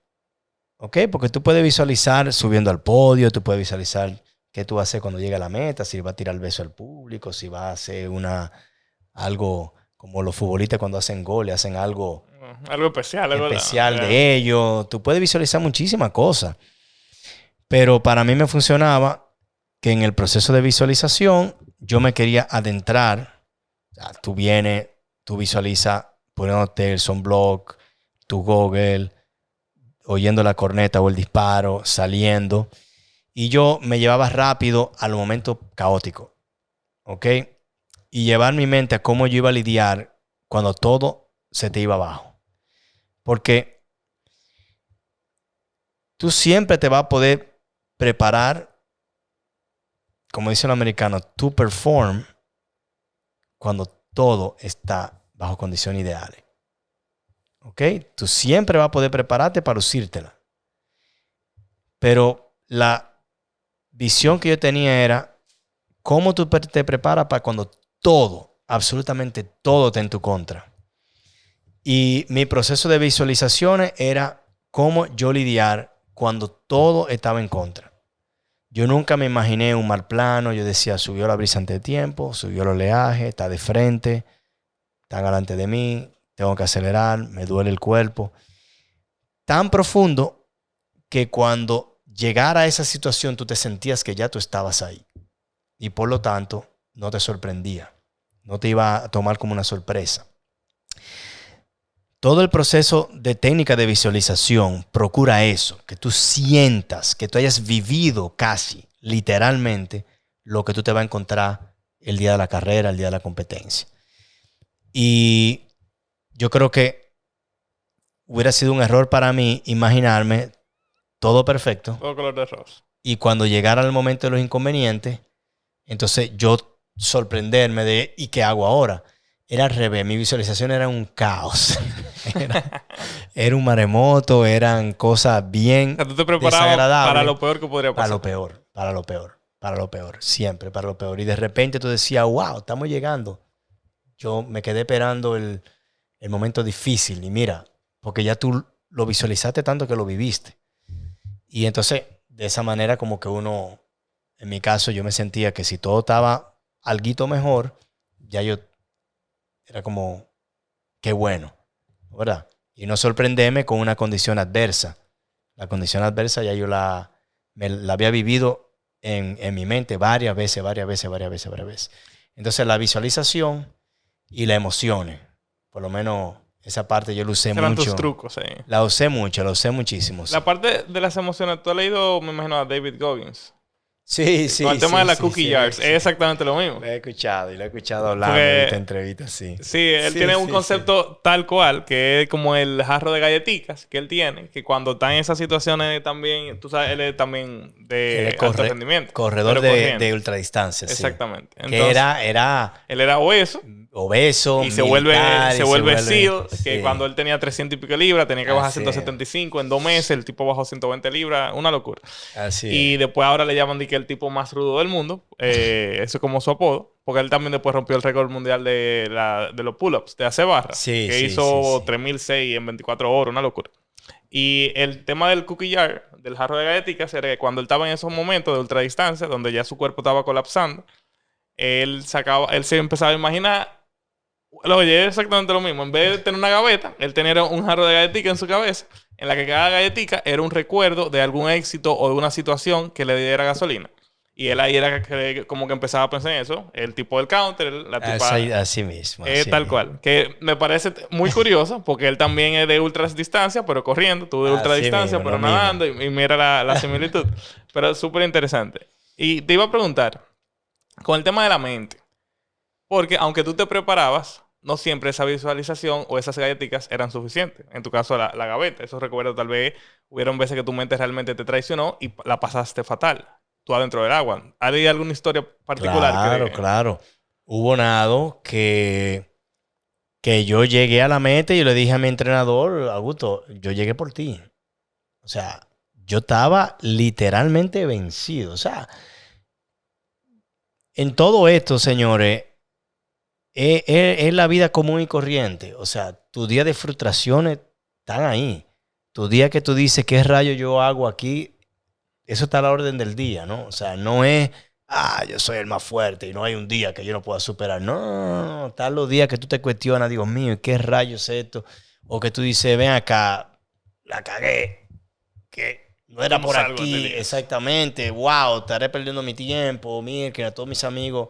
¿Ok? Porque tú puedes visualizar subiendo al podio, tú puedes visualizar qué tú vas a hacer cuando llegue a la meta, si vas a tirar el beso al público, si vas a hacer algo como los futbolistas cuando hacen goles, hacen algo Algo especial. de ellos. Tú puedes visualizar muchísimas cosas. Pero para mí me funcionaba que en el proceso de visualización yo me quería adentrar. O sea, tú vienes, tú visualizas poniéndote el sunblock, tu goggle, oyendo la corneta o el disparo, saliendo. Y yo me llevaba rápido al momento caótico. ¿Ok? Y llevar mi mente a cómo yo iba a lidiar cuando todo se te iba abajo. Porque tú siempre te vas a poder preparar, como dice el americano, to perform cuando todo está bajo condiciones ideales. ¿Ok? Tú siempre vas a poder prepararte para lucírtela. Pero la visión que yo tenía era cómo tú te preparas para cuando todo, absolutamente todo está en tu contra. Y mi proceso de visualizaciones era cómo yo lidiar cuando todo estaba en contra. Yo nunca me imaginé un mal plano. Yo decía, subió la brisa antes de tiempo, subió el oleaje, está de frente, está delante de mí, tengo que acelerar, me duele el cuerpo. Tan profundo que cuando llegara a esa situación tú te sentías que ya tú estabas ahí. Y por lo tanto, no te sorprendía. No te iba a tomar como una sorpresa. Todo el proceso de técnica de visualización procura eso, que tú sientas, que tú hayas vivido casi, literalmente, lo que tú te vas a encontrar el día de la carrera, el día de la competencia. Y yo creo que hubiera sido un error para mí imaginarme todo perfecto. Todo color de rosa. Y cuando llegara el momento de los inconvenientes, entonces yo sorprenderme de ¿y qué hago ahora? Era al revés, mi visualización era un caos. Era un maremoto, eran cosas bien desagradables. Tú te preparabas para lo peor que podría pasar. Para lo peor, siempre para lo peor. Y de repente tú decías, wow, estamos llegando. Yo me quedé esperando el momento difícil. Y mira, porque ya tú lo visualizaste tanto que lo viviste. Y entonces, de esa manera como que uno, en mi caso, yo me sentía que si todo estaba alguito mejor, ya yo era como, qué bueno, ¿verdad? Y no sorprenderme con una condición adversa. La condición adversa ya yo la había vivido en mi mente varias veces. Entonces la visualización y las emociones, por lo menos esa parte yo lo usé mucho. Eran tus trucos, sí. La usé muchísimo. La parte de las emociones, tú has leído, me imagino, a David Goggins. Sí. Con el tema de la cookie jars, es exactamente lo mismo. Lo he escuchado hablando en esta entrevista, sí. Sí, él tiene un concepto tal cual, que es como el jarro de galletitas que él tiene, que cuando está en esas situaciones también, tú sabes, él es también de alto rendimiento. Corredor de ultradistancia, sí. Exactamente. Entonces, que él era obeso. Y se vuelve SEAL, que cuando él tenía 300 y pico libras, tenía que bajar 175 en 2 meses, el tipo bajó 120 libras, una locura. Y después ahora le llaman de que el tipo más rudo del mundo, eso es como su apodo, porque él también después rompió el récord mundial de los pull-ups, de hacer barra, que hizo 3006 en 24 horas, una locura. Y el tema del cookie jar, del jarro de galletitas, era que cuando él estaba en esos momentos de ultradistancia, donde ya su cuerpo estaba colapsando, él se empezaba a imaginar, oye, es exactamente lo mismo. En vez de tener una gaveta, él tenía un jarro de galletica en su cabeza, en la que cada galletica era un recuerdo de algún éxito o de una situación que le diera gasolina. Y él ahí era como que empezaba a pensar en eso. El tipo del counter, la tipa... Así mismo. Tal cual. Que me parece muy curioso, porque él también es de ultra distancia, pero corriendo. Tú de ultra distancia, pero nadando. Y mira la similitud. Pero es súper interesante. Y te iba a preguntar, con el tema de la mente, porque aunque tú te preparabas, no siempre esa visualización o esas galletitas eran suficientes. En tu caso, la gaveta. Esos recuerdos tal vez hubieron veces que tu mente realmente te traicionó y la pasaste fatal. Tú adentro del agua. ¿Hay alguna historia particular? Claro. Hubo nado que yo llegué a la meta y yo le dije a mi entrenador, Augusto, yo llegué por ti. O sea, yo estaba literalmente vencido. O sea, en todo esto, señores, es la vida común y corriente. O sea, tus días de frustraciones están ahí. Tus días que tú dices, ¿qué rayo yo hago aquí? Eso está a la orden del día, ¿no? O sea, no es, yo soy el más fuerte y no hay un día que yo no pueda superar. No, no, no. Están los días que tú te cuestionas, Dios mío, ¿qué rayos es esto? O que tú dices, ven acá, la cagué, que no era por aquí, exactamente. Wow, estaré perdiendo mi tiempo. Mira, que a todos mis amigos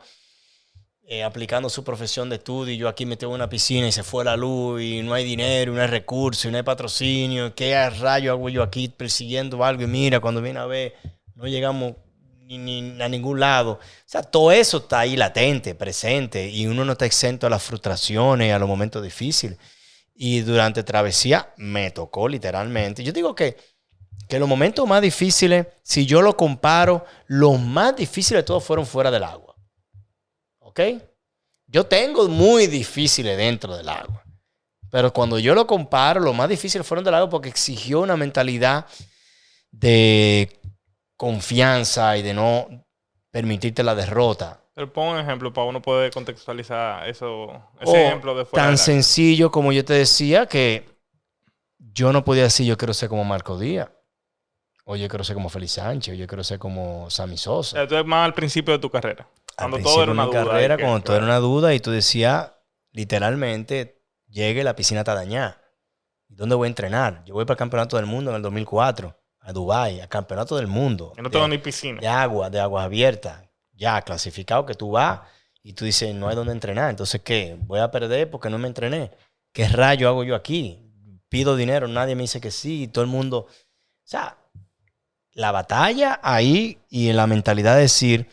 aplicando su profesión de estudio y yo aquí metido en una piscina y se fue la luz y no hay dinero, y no hay recursos, y no hay patrocinio. ¿Qué rayo hago yo aquí persiguiendo algo? Y mira, cuando viene a ver, no llegamos ni a ningún lado. O sea, todo eso está ahí latente, presente, y uno no está exento a las frustraciones, a los momentos difíciles. Y durante travesía me tocó literalmente. Yo digo que los momentos más difíciles, si yo lo comparo, los más difíciles de todos fueron fuera del agua. ¿Ok? Yo tengo muy difíciles dentro del agua. Pero cuando yo lo comparo, los más difíciles fueron del agua porque exigió una mentalidad de confianza y de no permitirte la derrota. Pero pon un ejemplo para uno poder contextualizar ese ejemplo de fuera tan del agua. Sencillo como yo te decía que yo no podía decir yo quiero ser como Marco Díaz. O yo quiero ser como Félix Sánchez. O yo quiero ser como Sammy Sosa. O sea, tú eres más al principio de tu carrera. Al Cuando todo era una duda. Carrera, cuando todo era una duda y tú decías, literalmente, llegue, la piscina está dañada. ¿Y dónde voy a entrenar? Yo voy para el Campeonato del Mundo en el 2004, a Dubái, al Campeonato del Mundo. Yo no tengo ni piscina. De aguas abiertas. Ya, clasificado que tú vas y tú dices, no hay dónde entrenar. Entonces, ¿qué? Voy a perder porque no me entrené. ¿Qué rayo hago yo aquí? Pido dinero, nadie me dice que sí. Y todo el mundo... O sea, la batalla ahí y en la mentalidad de decir...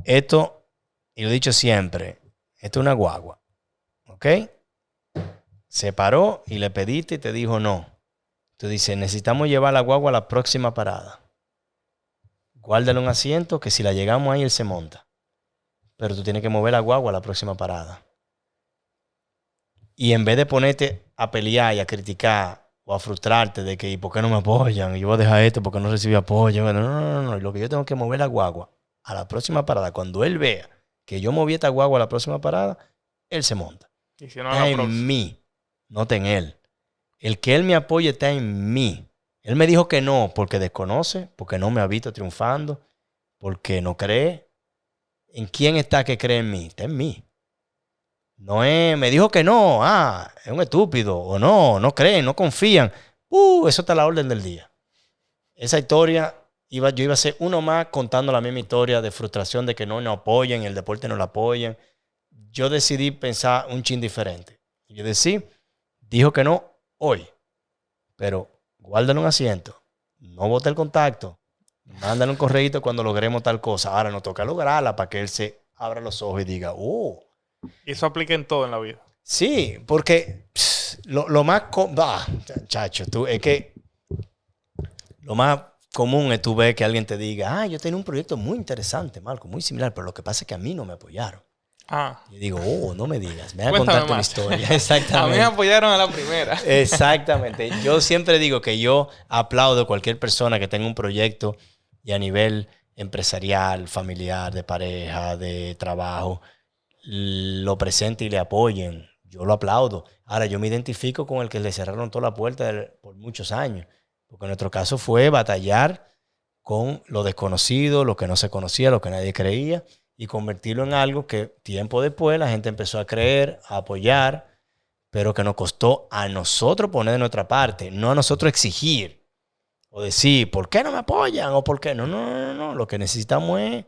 Esto, y lo he dicho siempre, esto es una guagua, ¿ok? Se paró y le pediste y te dijo no. Tú dices, necesitamos llevar la guagua a la próxima parada. Guárdale un asiento que si la llegamos ahí, él se monta. Pero tú tienes que mover la guagua a la próxima parada. Y en vez de ponerte a pelear y a criticar o a frustrarte de que, ¿y por qué no me apoyan? Y yo voy a dejar esto porque no recibí apoyo. No. Lo que yo tengo que mover la guagua a la próxima parada. Cuando él vea que yo moví esta guagua a la próxima parada, él se monta. Y si no, está en mí, no está en él. El que él me apoye está en mí. Él me dijo que no porque desconoce, porque no me ha visto triunfando, porque no cree. ¿En quién está que cree en mí? Está en mí. No es, me dijo que no, es un estúpido, o no creen, no confían. Eso está a la orden del día. Esa historia... yo iba a ser uno más contando la misma historia de frustración de que no nos apoyen, el deporte no lo apoyen. Yo decidí pensar un chin diferente. Yo dijo que no hoy, pero guárdale un asiento, no bote el contacto, mándale un correíto cuando logremos tal cosa. Ahora nos toca lograrla para que él se abra los ojos y diga, Y eso aplica en todo en la vida. Sí, porque lo más... chacho, es que lo más... común es tú ver que alguien te diga, yo tenía un proyecto muy interesante, Marco, muy similar, pero lo que pasa es que a mí no me apoyaron. Yo digo, no me digas, me voy a contarte una historia. Exactamente. A mí me apoyaron a la primera. Exactamente. Yo siempre digo que yo aplaudo a cualquier persona que tenga un proyecto y a nivel empresarial, familiar, de pareja, de trabajo, lo presente y le apoyen. Yo lo aplaudo. Ahora, yo me identifico con el que le cerraron toda la puerta por muchos años. Porque en nuestro caso fue batallar con lo desconocido, lo que no se conocía, lo que nadie creía, y convertirlo en algo que tiempo después la gente empezó a creer, a apoyar, pero que nos costó a nosotros poner de nuestra parte, no a nosotros exigir o decir, ¿por qué no me apoyan? O ¿por qué? No. Lo que necesitamos es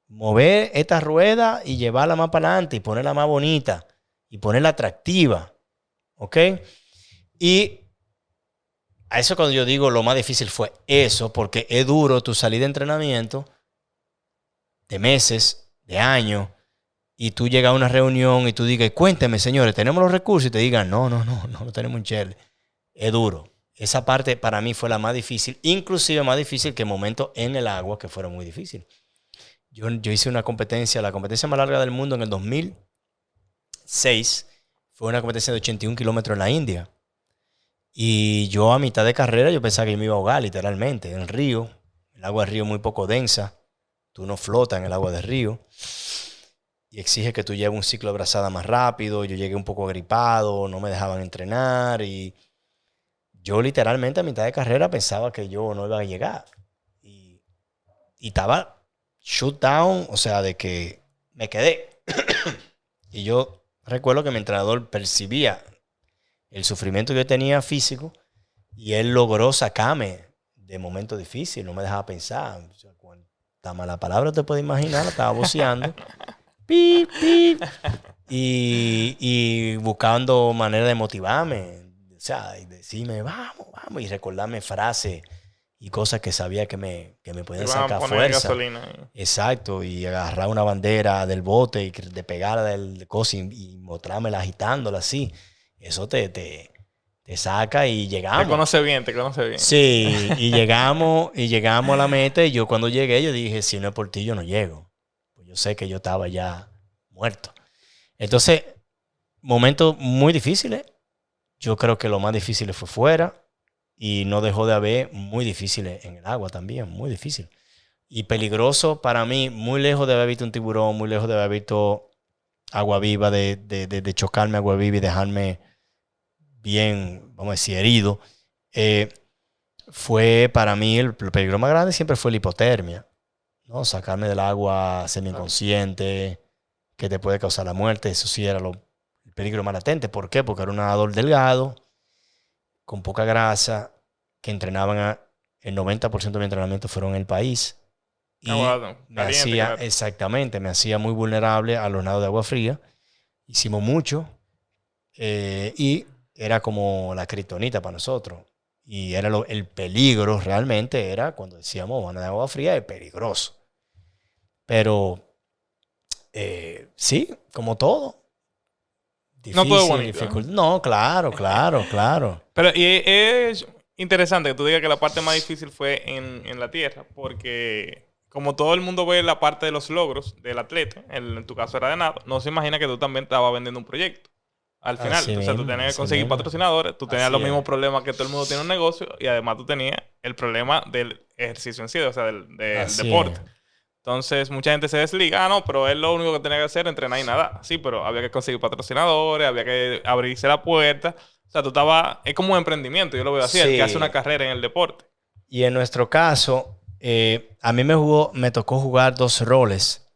mover esta rueda y llevarla más para adelante y ponerla más bonita y ponerla atractiva. ¿Ok? Y a eso cuando yo digo lo más difícil fue eso, porque es duro tu salir de entrenamiento de meses, de años, y tú llegas a una reunión y tú digas, cuénteme, señores, ¿tenemos los recursos? Y te digan, no tenemos un chele. Es duro. Esa parte para mí fue la más difícil, inclusive más difícil que momentos en el agua que fueron muy difíciles. Yo hice una competencia, la competencia más larga del mundo en el 2006, fue una competencia de 81 kilómetros en la India. Y yo a mitad de carrera yo pensaba que me iba a ahogar literalmente en el río. El agua del río es muy poco densa. Tú no flotas en el agua del río. y exige que tú lleves un ciclo de brazada más rápido. Yo llegué un poco agripado, no me dejaban entrenar y yo literalmente a mitad de carrera pensaba que yo no iba a llegar. Y estaba shoot down, o sea, de que me quedé. Y yo recuerdo que mi entrenador percibía el sufrimiento que yo tenía físico y él logró sacarme de momentos difíciles, no me dejaba pensar. O sea, cuánta mala palabra te puedes imaginar, estaba voceando. Pip, pip. Y buscando manera de motivarme, o sea, y decirme, vamos, vamos, y recordarme frases y cosas que sabía que me podían sacar fuerza. Gasolina. Exacto, y agarrar una bandera del bote y de pegarla del coso y mostrármela agitándola así. Eso te saca y llegamos. Te conoce bien. Sí, y llegamos a la meta y yo cuando llegué yo dije, si no es por ti yo no llego. Pues yo sé que yo estaba ya muerto. Entonces, momentos muy difíciles. Yo creo que lo más difícil fue fuera y no dejó de haber muy difíciles en el agua también, muy difícil. Y peligroso para mí, muy lejos de haber visto un tiburón, muy lejos de haber visto agua viva, de chocarme agua viva y dejarme bien, vamos a decir, herido. Fue para mí el peligro más grande siempre fue la hipotermia, ¿no? Sacarme del agua semi-inconsciente, que te puede causar la muerte. Eso sí era el peligro más latente. ¿Por qué? Porque era un nadador delgado, con poca grasa, que entrenaban el 90% de mi entrenamiento fueron en el país. Y exactamente, me hacía muy vulnerable a los nados de agua fría. Hicimos mucho y era como la kriptonita para nosotros. Y era el peligro realmente era cuando decíamos van a agua fría, es peligroso. Pero sí, como todo. Difícil, no todo bonito. No, claro. Pero y es interesante que tú digas que la parte más difícil fue en la tierra, porque como todo el mundo ve la parte de los logros del atleta, en tu caso era de nado, no se imagina que tú también estabas vendiendo un proyecto. Al final, o sea, tú tenías que conseguir patrocinadores, tú tenías los mismos problemas que todo el mundo tiene un negocio y además tú tenías el problema del ejercicio en sí, o sea, del deporte. Entonces, mucha gente se desliga, no, pero él lo único que tenía que hacer era entrenar y nada. Sí, pero había que conseguir patrocinadores, había que abrirse la puerta. O sea, es como un emprendimiento, yo lo veo así, el que hace una carrera en el deporte. Y en nuestro caso, a mí me tocó jugar 2 roles.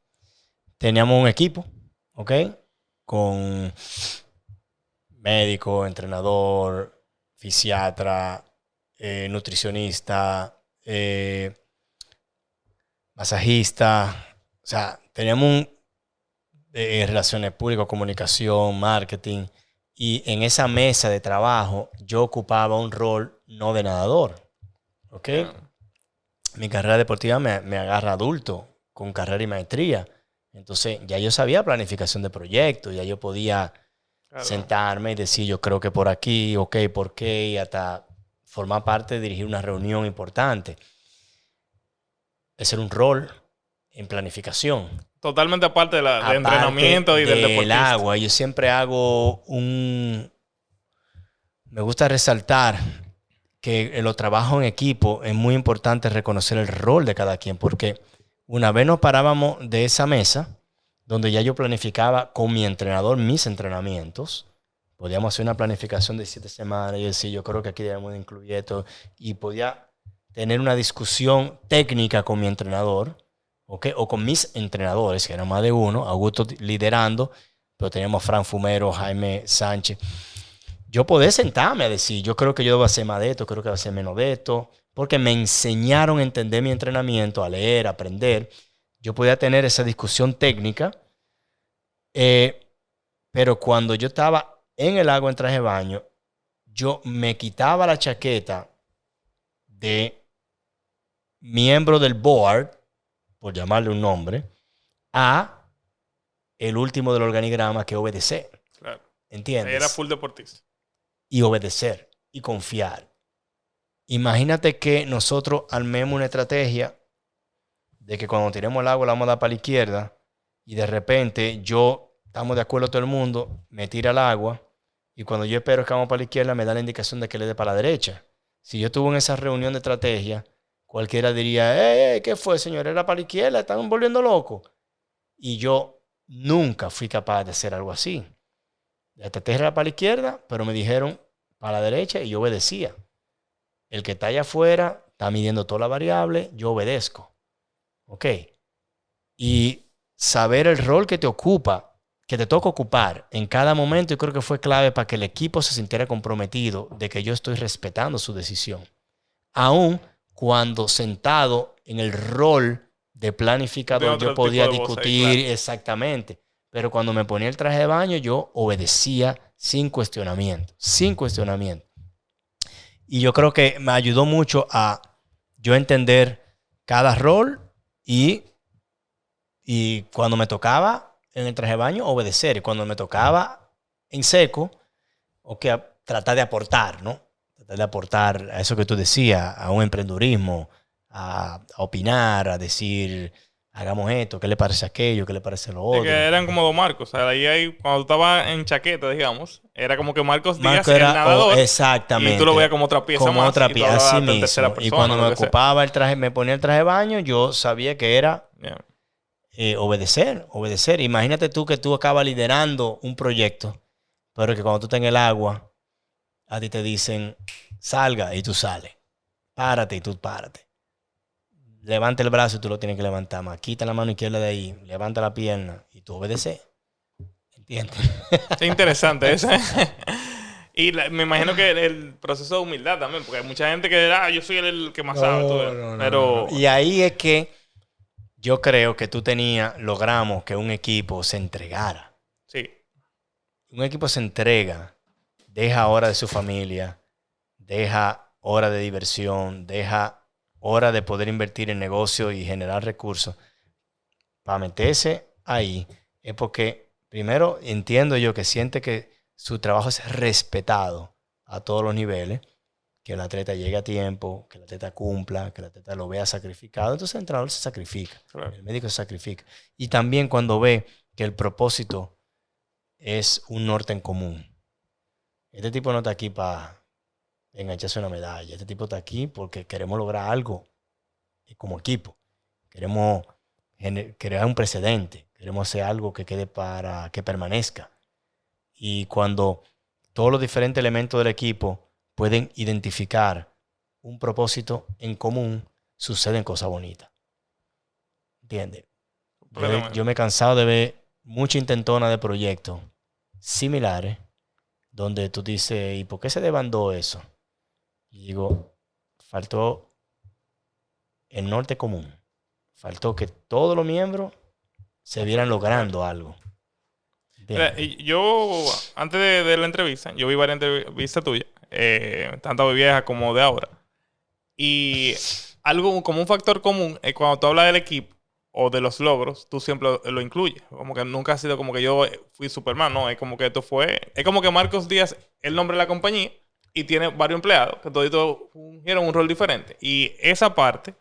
Teníamos un equipo, ¿ok? Con médico, entrenador, fisiatra, nutricionista, masajista. O sea, teníamos relaciones públicas, comunicación, marketing. Y en esa mesa de trabajo yo ocupaba un rol no de nadador. ¿Ok? Mi carrera deportiva me agarra adulto, con carrera y maestría. Entonces ya yo sabía planificación de proyectos, ya yo podía sentarme y decir yo creo que por aquí, ok, por qué, y hasta formar parte de dirigir una reunión importante. Ese era un rol en planificación. Totalmente aparte de entrenamiento y del deportista. Del agua. Yo siempre hago me gusta resaltar que en los trabajos en equipo es muy importante reconocer el rol de cada quien, porque una vez nos parábamos de esa mesa, donde ya yo planificaba con mi entrenador mis entrenamientos, podíamos hacer una planificación de 7 semanas y decir, yo creo que aquí debemos incluir esto, y podía tener una discusión técnica con mi entrenador, ¿okay? O con mis entrenadores, que eran más de uno, Augusto liderando, pero teníamos a Fran Fumero, Jaime Sánchez. Yo podía sentarme a decir, yo creo que yo debo hacer más de esto, creo que debo hacer menos de esto, porque me enseñaron a entender mi entrenamiento, a leer, a aprender. Yo podía tener esa discusión técnica, pero cuando yo estaba en el agua en traje de baño, yo me quitaba la chaqueta de miembro del board, por llamarle un nombre, a el último del organigrama, que obedecer. Claro. ¿Entiendes? Era full deportista. Y obedecer y confiar. Imagínate que nosotros armemos una estrategia de que cuando tiremos el agua la vamos a dar para la izquierda y de repente estamos de acuerdo todo el mundo, me tira el agua y cuando yo espero que vamos para la izquierda me da la indicación de que le dé para la derecha. Si yo estuve en esa reunión de estrategia, cualquiera diría, ¿qué fue, señor? Era para la izquierda, están volviendo locos. Y yo nunca fui capaz de hacer algo así. La estrategia era para la izquierda, pero me dijeron para la derecha y yo obedecía. El que está allá afuera está midiendo toda la variable, yo obedezco. ¿Ok? Y saber el rol que te ocupa, que te toca ocupar en cada momento, yo creo que fue clave para que el equipo se sintiera comprometido de que yo estoy respetando su decisión. Aún cuando sentado en el rol de planificador, yo podía discutir ahí, claro. Exactamente. Pero cuando me ponía el traje de baño, yo obedecía sin cuestionamiento. Sin cuestionamiento. Y yo creo que me ayudó mucho a yo entender cada rol y cuando me tocaba en el traje de baño, obedecer. Y cuando me tocaba en seco, tratar de aportar, ¿no? Tratar de aportar a eso que tú decías, a un emprendedurismo, a opinar, a decir, hagamos esto, ¿qué le parece aquello? ¿Qué le parece lo otro? Es que eran como dos Marcos. O sea, ahí cuando tú estabas en chaqueta, digamos, era como que Marcos Díaz era el nadador. Exactamente. Y tú lo veías como otra pieza como más. Otra pieza, así mismo. Persona, y cuando me ocupaba el traje, me ponía el traje de baño, yo sabía que era obedecer. Imagínate tú que tú acabas liderando un proyecto, pero que cuando tú estás en el agua, a ti te dicen, salga, y tú sales. Párate, y tú párate. Levanta el brazo y tú lo tienes que levantar más. Quita la mano izquierda de ahí, levanta la pierna y tú obedeces. ¿Entiendes? Es interesante eso. Y me imagino que el proceso de humildad también, porque hay mucha gente que yo soy el que más sabe. Pero... Y ahí es que yo creo que logramos que un equipo se entregara. Sí. Un equipo se entrega, deja hora de su familia, deja hora de diversión, deja hora de poder invertir en negocio y generar recursos. Para meterse ahí es porque, primero, entiendo yo que siente que su trabajo es respetado a todos los niveles, que el atleta llegue a tiempo, que el atleta cumpla, que el atleta lo vea sacrificado. Entonces el entrenador se sacrifica, claro. El médico se sacrifica. Y también cuando ve que el propósito es un norte en común. Este tipo no está aquí para engancharse una medalla. Este tipo está aquí porque queremos lograr algo como equipo. Queremos crear un precedente. Queremos hacer algo que quede para que permanezca. Y cuando todos los diferentes elementos del equipo pueden identificar un propósito en común, suceden cosas bonitas. ¿Entiendes? Yo me he cansado de ver mucha intentona de proyectos similares donde tú dices, ¿y por qué se desbandó eso? Y digo, faltó el norte común. Faltó que todos los miembros se vieran logrando algo. Yo, antes de la entrevista, yo vi varias entrevistas tuyas, tanto de viejas como de ahora. Y algo como un factor común es cuando tú hablas del equipo o de los logros, tú siempre lo incluyes. Como que nunca ha sido como que yo fui Superman, no. Es como que esto fue... Es como que Marcos Díaz, el nombre de la compañía, y tiene varios empleados que todos fungieron un rol diferente. Y esa parte,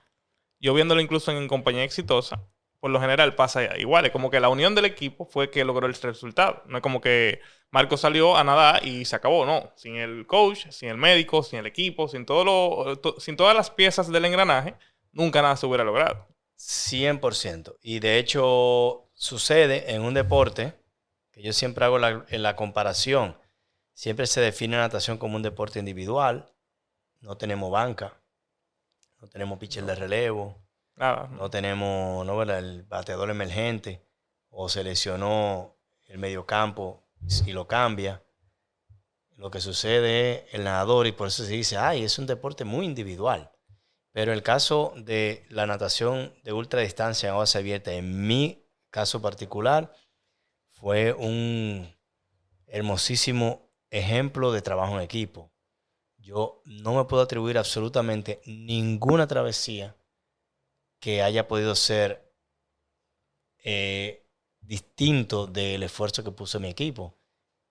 yo viéndolo incluso en compañía exitosa, por lo general pasa igual. Es como que la unión del equipo fue que logró el resultado. No es como que Marcos salió a nadar y se acabó, no. Sin el coach, sin el médico, sin el equipo, sin todas las piezas del engranaje, nunca nada se hubiera logrado. 100%. Y de hecho sucede en un deporte que yo siempre hago la comparación. Siempre se define natación como un deporte individual. No tenemos banca. No tenemos pitcher de relevo. Nada. No tenemos el bateador emergente. O se lesionó el mediocampo y lo cambia. Lo que sucede es el nadador, y por eso se dice, es un deporte muy individual. Pero el caso de la natación de ultradistancia en aguas abiertas, en mi caso particular, fue un hermosísimo ejemplo de trabajo en equipo. Yo no me puedo atribuir absolutamente ninguna travesía que haya podido ser distinto del esfuerzo que puso mi equipo.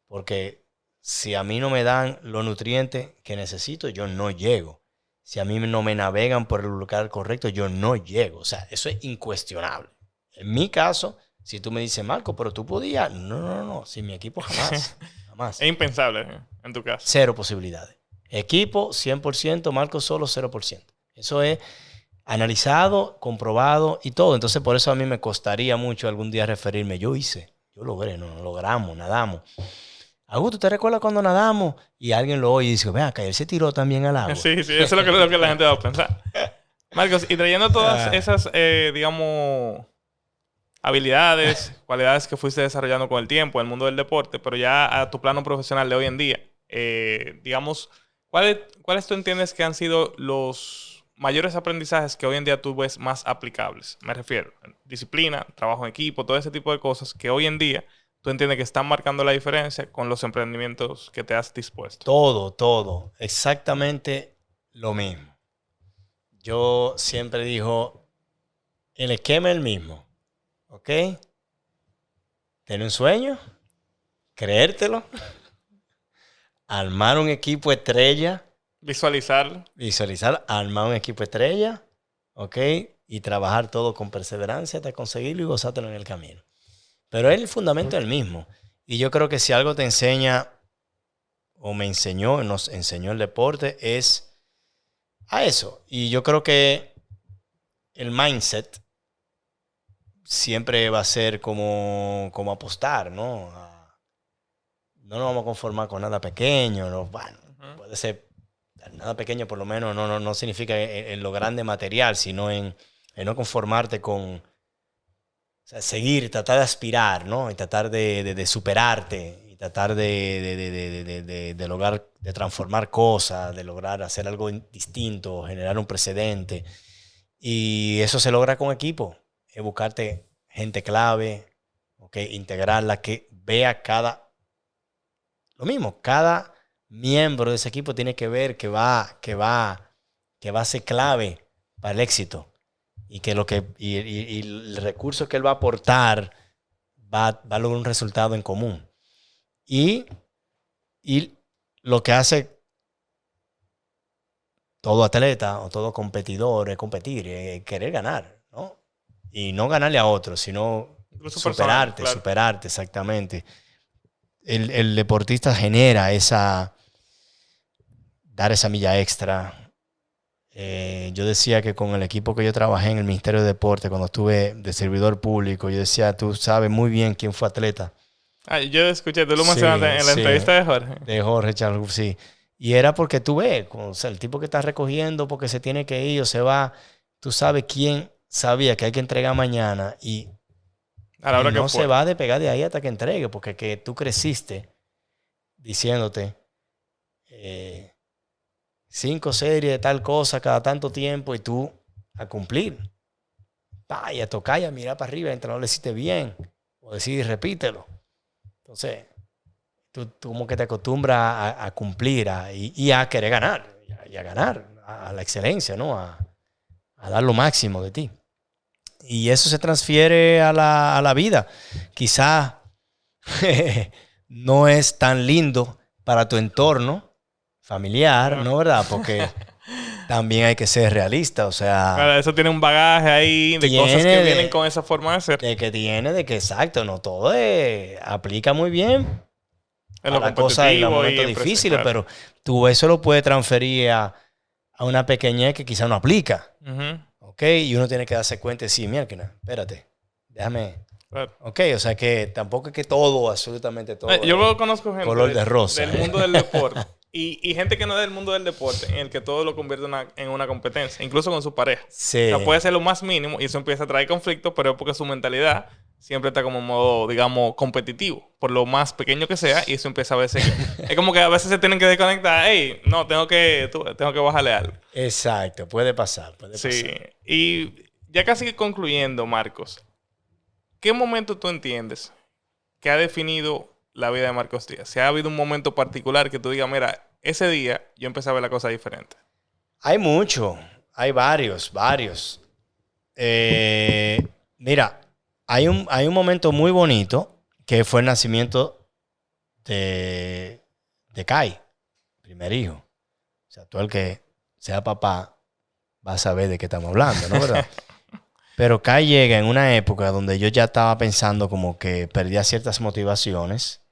Porque si a mí no me dan los nutrientes que necesito, yo no llego. Si a mí no me navegan por el lugar correcto, yo no llego. O sea, eso es incuestionable. En mi caso, si tú me dices, Marco, pero tú podías. No. Sin mi equipo jamás. Jamás. Es impensable en tu caso. 0 posibilidades. Equipo, 100%. Marco solo, 0%. Eso es analizado, comprobado y todo. Entonces, por eso a mí me costaría mucho algún día referirme. Yo logré, no logramos, nadamos. Augusto, ¿te recuerdas cuando nadamos? Y alguien lo oye y dice, vea, que él se tiró también al agua. Sí, eso es lo que la gente va a pensar. Marcos, y trayendo todas esas, digamos, habilidades, cualidades que fuiste desarrollando con el tiempo en el mundo del deporte, pero ya a tu plano profesional de hoy en día, digamos, ¿cuáles tú entiendes que han sido los mayores aprendizajes que hoy en día tú ves más aplicables? Me refiero a disciplina, trabajo en equipo, todo ese tipo de cosas que hoy en día tú entiendes que están marcando la diferencia con los emprendimientos que te has dispuesto. Todo. Exactamente lo mismo. Yo siempre digo, el esquema es el mismo. ¿Ok? Tener un sueño, creértelo, armar un equipo estrella. Visualizar, armar un equipo estrella, ¿ok? Y trabajar todo con perseverancia hasta conseguirlo y gozártelo en el camino. Pero el fundamento es el mismo. Y yo creo que si algo te enseña, o nos enseñó el deporte, es a eso. Y yo creo que el mindset siempre va a ser como apostar, ¿no? No nos vamos a conformar con nada pequeño, ¿no? Bueno, puede ser nada pequeño, por lo menos no significa en lo grande material, sino en no conformarte con, o sea, seguir, tratar de aspirar, ¿no? Y tratar de superarte, y tratar de lograr, de transformar cosas, de lograr hacer algo distinto, generar un precedente. Y eso se logra con equipo. Es buscarte gente clave, ¿okay? Integrarla, que vea lo mismo, cada miembro de ese equipo tiene que ver que va a ser clave para el éxito y que y el recurso que él va a aportar va a lograr un resultado en común. Y lo que hace todo atleta o todo competidor es competir, es querer ganar, ¿no? Y no ganarle a otros, sino incluso superarte, personal, claro. superarte, exactamente. El deportista genera dar esa milla extra. Yo decía que con el equipo que yo trabajé en el Ministerio de Deporte, cuando estuve de servidor público, yo decía, tú sabes muy bien quién fue atleta. Yo escuché, tú lo mencionaste en la entrevista de Jorge. De Jorge Charles, sí. Y era porque tú ves, o sea, el tipo que está recogiendo porque se tiene que ir o se va, tú sabes quién sabía que hay que entregar mañana y a la hora que no se va a despegar de ahí hasta que entregue, porque que tú creciste diciéndote 5 series de tal cosa cada tanto tiempo y tú a cumplir. Y a tocar y a mirar para arriba, el entrenador le hiciste bien, o decir repítelo. Entonces, tú como que te acostumbras a cumplir y a querer ganar, y a ganar, a la excelencia, ¿no? A dar lo máximo de ti. Y eso se transfiere a la vida. Quizás no es tan lindo para tu entorno familiar, ¿no? ¿Verdad? Porque también hay que ser realista, o sea... Claro, eso tiene un bagaje ahí de cosas que vienen con esa forma de ser. De que exacto, no todo aplica muy bien en a la cosa en los momentos difíciles, claro. Pero tú eso lo puedes transferir a una pequeñez que quizás no aplica. ¿Ok? Y uno tiene que darse cuenta y decir, mira, espérate, déjame... Claro. Ok, o sea que tampoco es que todo, absolutamente todo. Yo conozco gente color de rosa, del mundo del deporte y gente que no es del mundo del deporte, en el que todo lo convierte en una competencia, incluso con su pareja. Sí. O sea, puede ser lo más mínimo y eso empieza a traer conflictos, pero es porque su mentalidad siempre está como en modo, digamos, competitivo, por lo más pequeño que sea, y eso empieza a veces... es como que a veces se tienen que desconectar. Hey, no, tengo que bajarle algo. Exacto, puede pasar. Sí, y ya casi concluyendo, Marcos, ¿qué momento tú entiendes que ha definido la vida de Marcos Díaz? Si ha habido un momento particular que tú digas, mira, ese día yo empecé a ver la cosa diferente. Hay mucho, hay varios. Mira, hay un momento muy bonito que fue el nacimiento de Kai, primer hijo. O sea, tú el que sea papá va a saber de qué estamos hablando, ¿no? ¿Verdad? Pero Kai llega en una época donde yo ya estaba pensando como que perdía ciertas motivaciones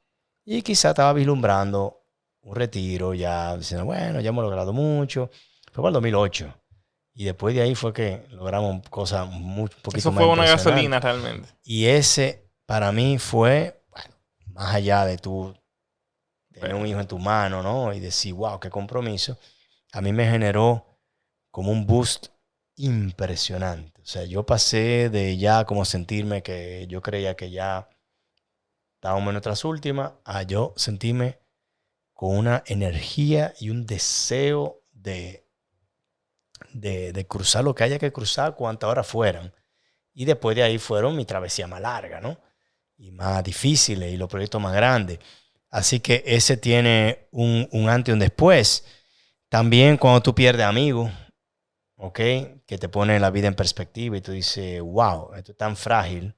y quizá estaba vislumbrando un retiro, ya diciendo, bueno, ya hemos logrado mucho. Fue para el 2008. Y después de ahí fue que logramos cosas un poquito Eso más fue una impresionantes. gasolina realmente. Y ese, para mí, fue, bueno, más allá de tú tener un hijo en tu mano, ¿no? Y decir, wow, qué compromiso. A mí me generó como un boost impresionante. O sea, yo pasé de ya como sentirme que yo creía que ya estábamos en nuestras últimas, a yo sentirme con una energía y un deseo de cruzar lo que haya que cruzar cuantas horas fueran. Y después de ahí fueron mi travesía más larga, ¿no? Y más difíciles y los proyectos más grandes. Así que ese tiene un antes y un después. También cuando tú pierdes amigos, ¿ok? Que te pone la vida en perspectiva y tú dices, wow, esto es tan frágil.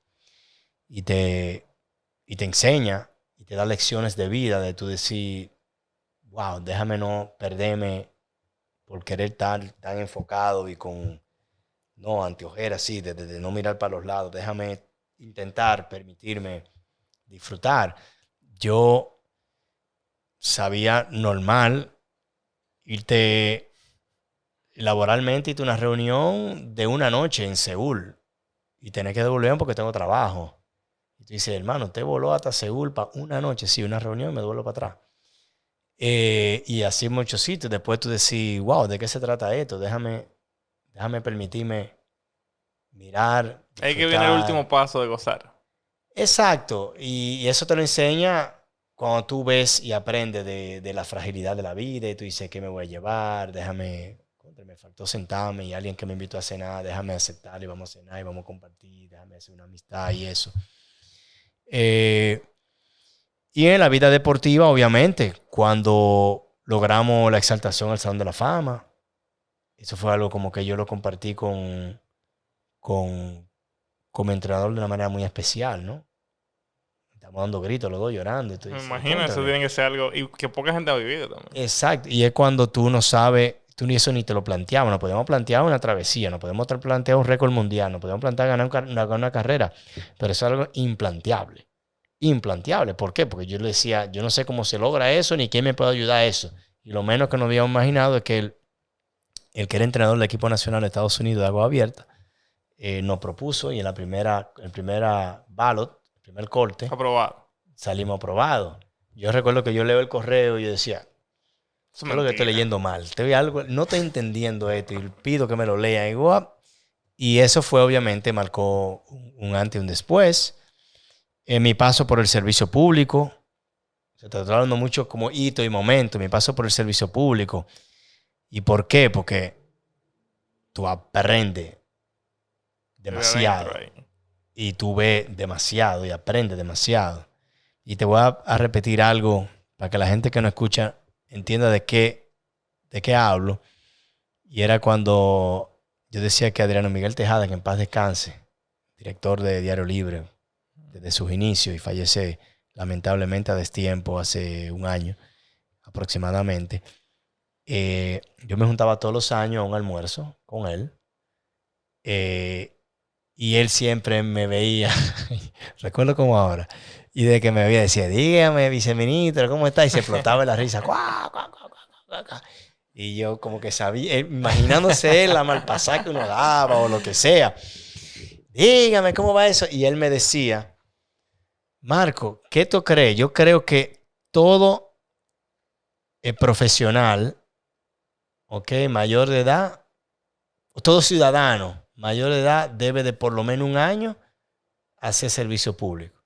Y te enseña y te da lecciones de vida de tú decir, wow, déjame no perderme por querer estar tan enfocado y con, no, anteojeras, sí, de no mirar para los lados. Déjame intentar permitirme disfrutar. Yo sabía normal irte laboralmente, irte a una reunión de una noche en Seúl y tener que devolverme porque tengo trabajo. Y tú dices, hermano, te voló hasta Seúl para una noche, sí, una reunión y me devuelvo para atrás. Y así en muchos sitios. Después tú decís, wow, ¿de qué se trata esto? Déjame permitirme mirar, Hay que viene el disfrutar. último paso de gozar. Exacto. Y eso te lo enseña cuando tú ves y aprendes de la fragilidad de la vida y tú dices, ¿qué me voy a llevar? Me faltó sentarme y alguien que me invitó a cenar, déjame aceptar y vamos a cenar y vamos a compartir, déjame hacer una amistad y eso. Y en la vida deportiva, obviamente, cuando logramos la exaltación al Salón de la Fama, eso fue algo como que yo lo compartí como entrenador de una manera muy especial, ¿no? Estamos dando gritos los dos llorando. Y tú Me dices, imagino, eso "Cóntrale". tiene que ser algo y que poca gente ha vivido también. Exacto. Y es cuando tú no sabes, tú ni eso ni te lo planteabas. Nos podemos plantear una travesía, nos podemos plantear un récord mundial, nos podemos plantear ganar una carrera, pero eso es algo implanteable. Implanteable. ¿Por qué? Porque yo le decía, yo no sé cómo se logra eso, ni quién me puede ayudar a eso. Y lo menos que nos habíamos imaginado es que el que era entrenador del equipo nacional de Estados Unidos de agua abierta, nos propuso y en el primera ballot, el primer corte, Aprobado. salimos aprobados. Yo recuerdo que yo leo el correo y yo decía, Eso ¿qué es lo que estoy leyendo mal? No estoy entendiendo esto y pido que me lo lean. Y eso fue, obviamente, marcó un antes y un después. En mi paso por el servicio público, se está hablando mucho como hito y momento, mi paso por el servicio público. ¿Y por qué? Porque tú aprendes demasiado y tú ves demasiado y aprendes demasiado. Y te voy a repetir algo para que la gente que no escucha entienda de qué hablo. Y era cuando yo decía que Adriano Miguel Tejada, que en paz descanse, director de Diario Libre, desde sus inicios y fallece lamentablemente a destiempo hace un año aproximadamente. Yo me juntaba todos los años a un almuerzo con él. Y él siempre me veía, recuerdo como ahora, y de que me veía decía, dígame, viceministro, ¿cómo está? Y se explotaba la risa. ¡Cuá, cuá, cuá, cuá, cuá! Y yo como que sabía, imaginándose la malpasada que uno daba o lo que sea. Dígame, ¿cómo va eso? Y él me decía, Marco, ¿qué tú crees? Yo creo que todo profesional, ¿ok? Mayor de edad, todo ciudadano mayor de edad debe de por lo menos un año hacer servicio público.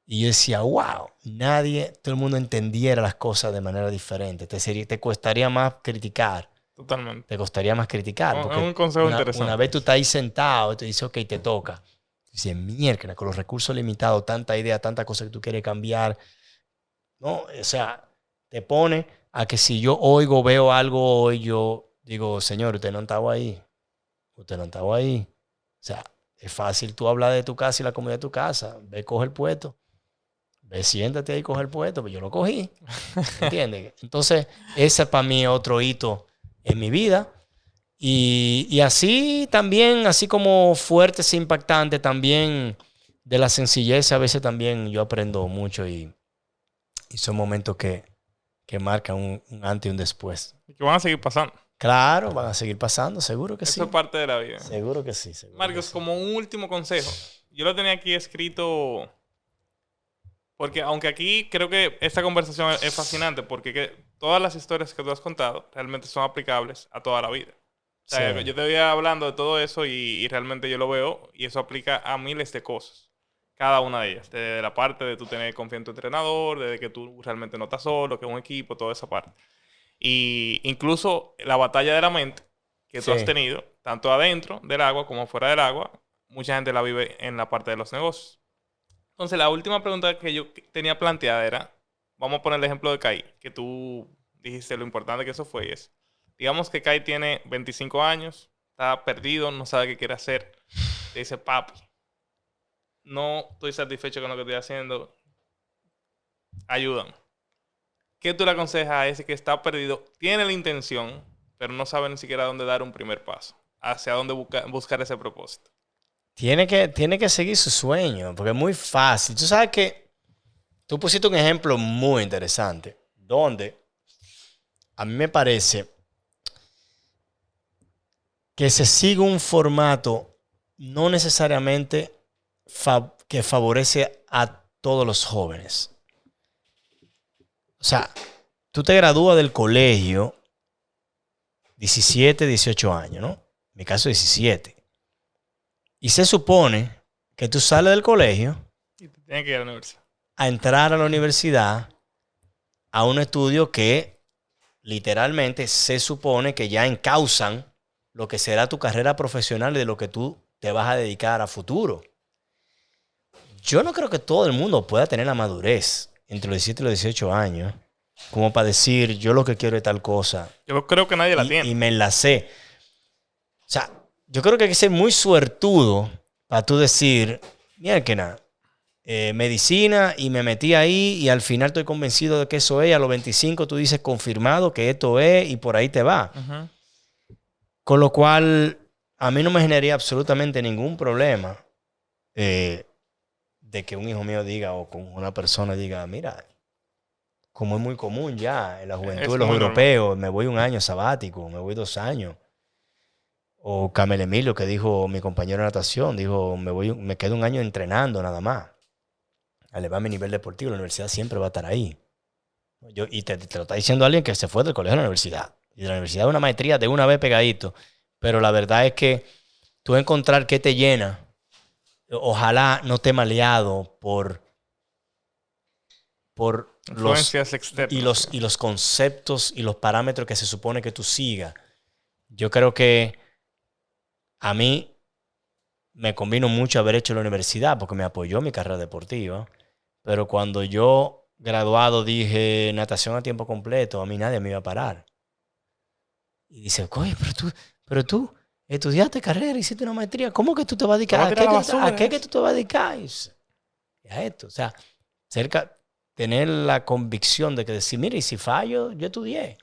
Y yo decía, wow, todo el mundo entendiera las cosas de manera diferente. Te costaría más criticar. Totalmente. Te costaría más criticar. Es un consejo interesante. Una vez tú estás ahí sentado y te dices, ok, te toca. Dices, mierda, con los recursos limitados, tanta idea, tanta cosa que tú quieres cambiar. No, o sea, te pone a que si yo veo algo hoy, yo digo, señor, usted no estaba ahí. Usted no estaba ahí. O sea, es fácil tú hablar de tu casa y la comida de tu casa. Ve, coge el puesto. Ve, siéntate ahí y coge el puesto. Pero yo lo cogí. ¿Entiendes? Entonces, ese para mí es otro hito en mi vida. Y así también, así como fuerte e impactante, también de la sencillez, a veces también yo aprendo mucho y son momentos que marcan un antes y un después. Y que van a seguir pasando. Claro, van a seguir pasando, seguro que sí. Eso es parte de la vida. Seguro que sí. Marcos, como un último consejo, yo lo tenía aquí escrito porque aunque aquí creo que esta conversación es fascinante porque todas las historias que tú has contado realmente son aplicables a toda la vida. O sea, Sí. yo te voy hablando de todo eso y realmente yo lo veo y eso aplica a miles de cosas. Cada una de ellas. Desde la parte de tú tener confianza en tu entrenador, desde que tú realmente no estás solo, que es un equipo, toda esa parte. Y incluso la batalla de la mente que tú has Sí. tenido, tanto adentro del agua como fuera del agua, mucha gente la vive en la parte de los negocios. Entonces, la última pregunta que yo tenía planteada era, vamos a poner el ejemplo de Kai, que tú dijiste lo importante que eso fue y es, digamos que Kai tiene 25 años, está perdido, no sabe qué quiere hacer, te dice, papi, no estoy satisfecho con lo que estoy haciendo, ayúdame. ¿Qué tú le aconsejas a ese que está perdido, tiene la intención, pero no sabe ni siquiera dónde dar un primer paso, hacia dónde buscar ese propósito? Tiene que seguir su sueño, porque es muy fácil. Tú sabes que tú pusiste un ejemplo muy interesante, donde a mí me parece que se sigue un formato no necesariamente que favorece a todos los jóvenes. O sea, tú te gradúas del colegio 17, 18 años, ¿no? En mi caso 17. Y se supone que tú sales del colegio Y te tienes que ir a la universidad. a entrar a la universidad a un estudio que literalmente se supone que ya encausan lo que será tu carrera profesional y de lo que tú te vas a dedicar a futuro. Yo no creo que todo el mundo pueda tener la madurez entre los 17 y los 18 años como para decir, yo lo que quiero es tal cosa. Yo creo que nadie la tiene. Y me enlacé. O sea, yo creo que hay que ser muy suertudo para tú decir, mira que nada, medicina y me metí ahí y al final estoy convencido de que eso es. A los 25 tú dices confirmado que esto es y por ahí te va. Uh-huh. Con lo cual, a mí no me generaría absolutamente ningún problema de que un hijo mío diga o con una persona diga, mira, como es muy común ya en la juventud de los europeos, me voy un año sabático, me voy 2 años. O Camel Emilio, que dijo mi compañero de natación, dijo, me quedo un año entrenando nada más. A elevar mi nivel deportivo, la universidad siempre va a estar ahí. Y te lo está diciendo alguien que se fue del colegio a la universidad. Y de la universidad una maestría de una vez pegadito. Pero la verdad es que tú encontrar qué te llena, ojalá no esté maleado por influencias externas. Y los conceptos y los parámetros que se supone que tú sigas. Yo creo que a mí me convino mucho haber hecho la universidad porque me apoyó mi carrera deportiva. Pero cuando yo graduado dije natación a tiempo completo, a mí nadie me iba a parar. Y dice, oye, pero tú estudiaste carrera, hiciste una maestría, ¿cómo que tú te vas a dedicar? ¿A qué que tú te vas a dedicar? Y a esto, o sea, tener la convicción de que decir, mira, y si fallo, yo estudié.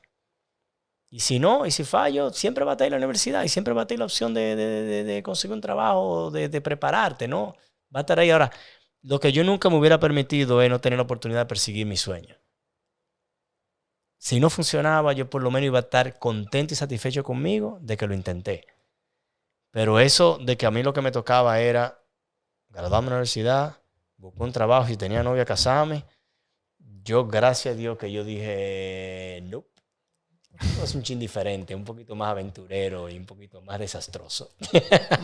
Y si no, y si fallo, siempre va a estar en la universidad y siempre va a estar la opción de conseguir un trabajo, de prepararte, ¿no? Va a estar ahí. Ahora, lo que yo nunca me hubiera permitido es no tener la oportunidad de perseguir mi sueño. Si no funcionaba, yo por lo menos iba a estar contento y satisfecho conmigo de que lo intenté. Pero eso de que a mí lo que me tocaba era graduarme en la universidad, buscar un trabajo, si tenía novia, casarme. Yo, gracias a Dios, que yo dije, no. Es un chin diferente, un poquito más aventurero y un poquito más desastroso.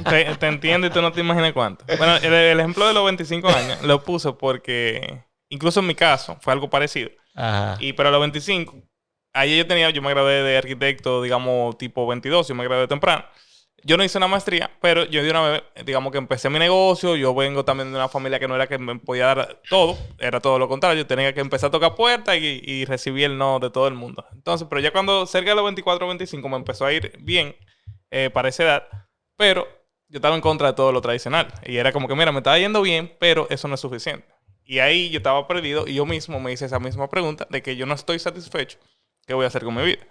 Te entiendo y tú no te imaginas cuánto. Bueno, el ejemplo de los 25 años lo puse porque, incluso en mi caso, fue algo parecido. Ajá. Pero a los 25, ahí yo me gradué de arquitecto, digamos, tipo 22, yo me gradué temprano. Yo no hice una maestría, pero yo de una vez, digamos que empecé mi negocio. Yo vengo también de una familia que no era que me podía dar todo, era todo lo contrario. Yo tenía que empezar a tocar puertas y recibí el no de todo el mundo. Entonces, pero ya cuando cerca de los 24 o 25 me empezó a ir bien para esa edad, pero yo estaba en contra de todo lo tradicional. Y era como que, mira, me estaba yendo bien, pero eso no es suficiente. Y ahí yo estaba perdido y yo mismo me hice esa misma pregunta de que yo no estoy satisfecho. ¿Qué voy a hacer con mi vida?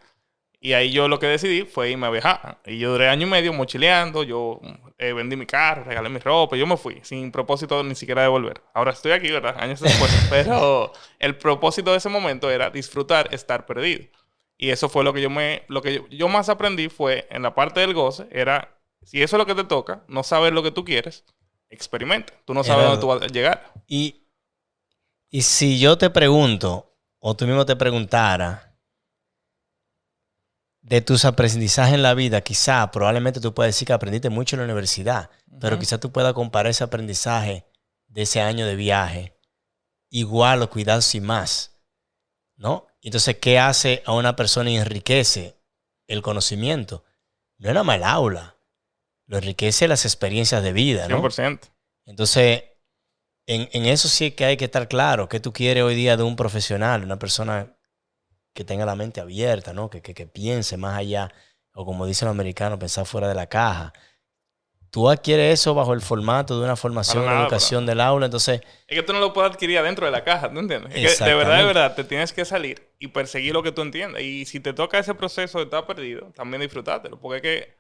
Y ahí yo lo que decidí fue irme a viajar. Y yo duré 1 año y medio mochileando. Yo vendí mi carro, regalé mi ropa. Yo me fui sin propósito ni siquiera de volver. Ahora estoy aquí, ¿verdad? Años después. Pero el propósito de ese momento era disfrutar estar perdido. Y eso fue lo que yo más aprendí fue en la parte del goce, era, si eso es lo que te toca, no sabes lo que tú quieres, experimenta. Tú no sabes dónde tú vas a llegar. Y si yo te pregunto, o tú mismo te preguntara, de tus aprendizajes en la vida, quizá, probablemente tú puedes decir que aprendiste mucho en la universidad, pero quizá tú puedas comparar ese aprendizaje de ese año de viaje igual o cuidarse más, ¿no? Entonces, ¿qué hace a una persona y enriquece el conocimiento? No es nada más el aula, lo enriquece las experiencias de vida, ¿no? 100%. Entonces, en eso sí que hay que estar claro. ¿Qué tú quieres hoy día de un profesional, una persona que tenga la mente abierta, ¿no? Que piense más allá, o como dicen los americanos, pensar fuera de la caja? Tú adquieres eso bajo el formato de una formación en educación del aula, entonces... Es que tú no lo puedes adquirir adentro de la caja, ¿tú entiendes? Es que de verdad, te tienes que salir y perseguir lo que tú entiendes. Y si te toca ese proceso de estar perdido, también disfrutártelo. Porque es que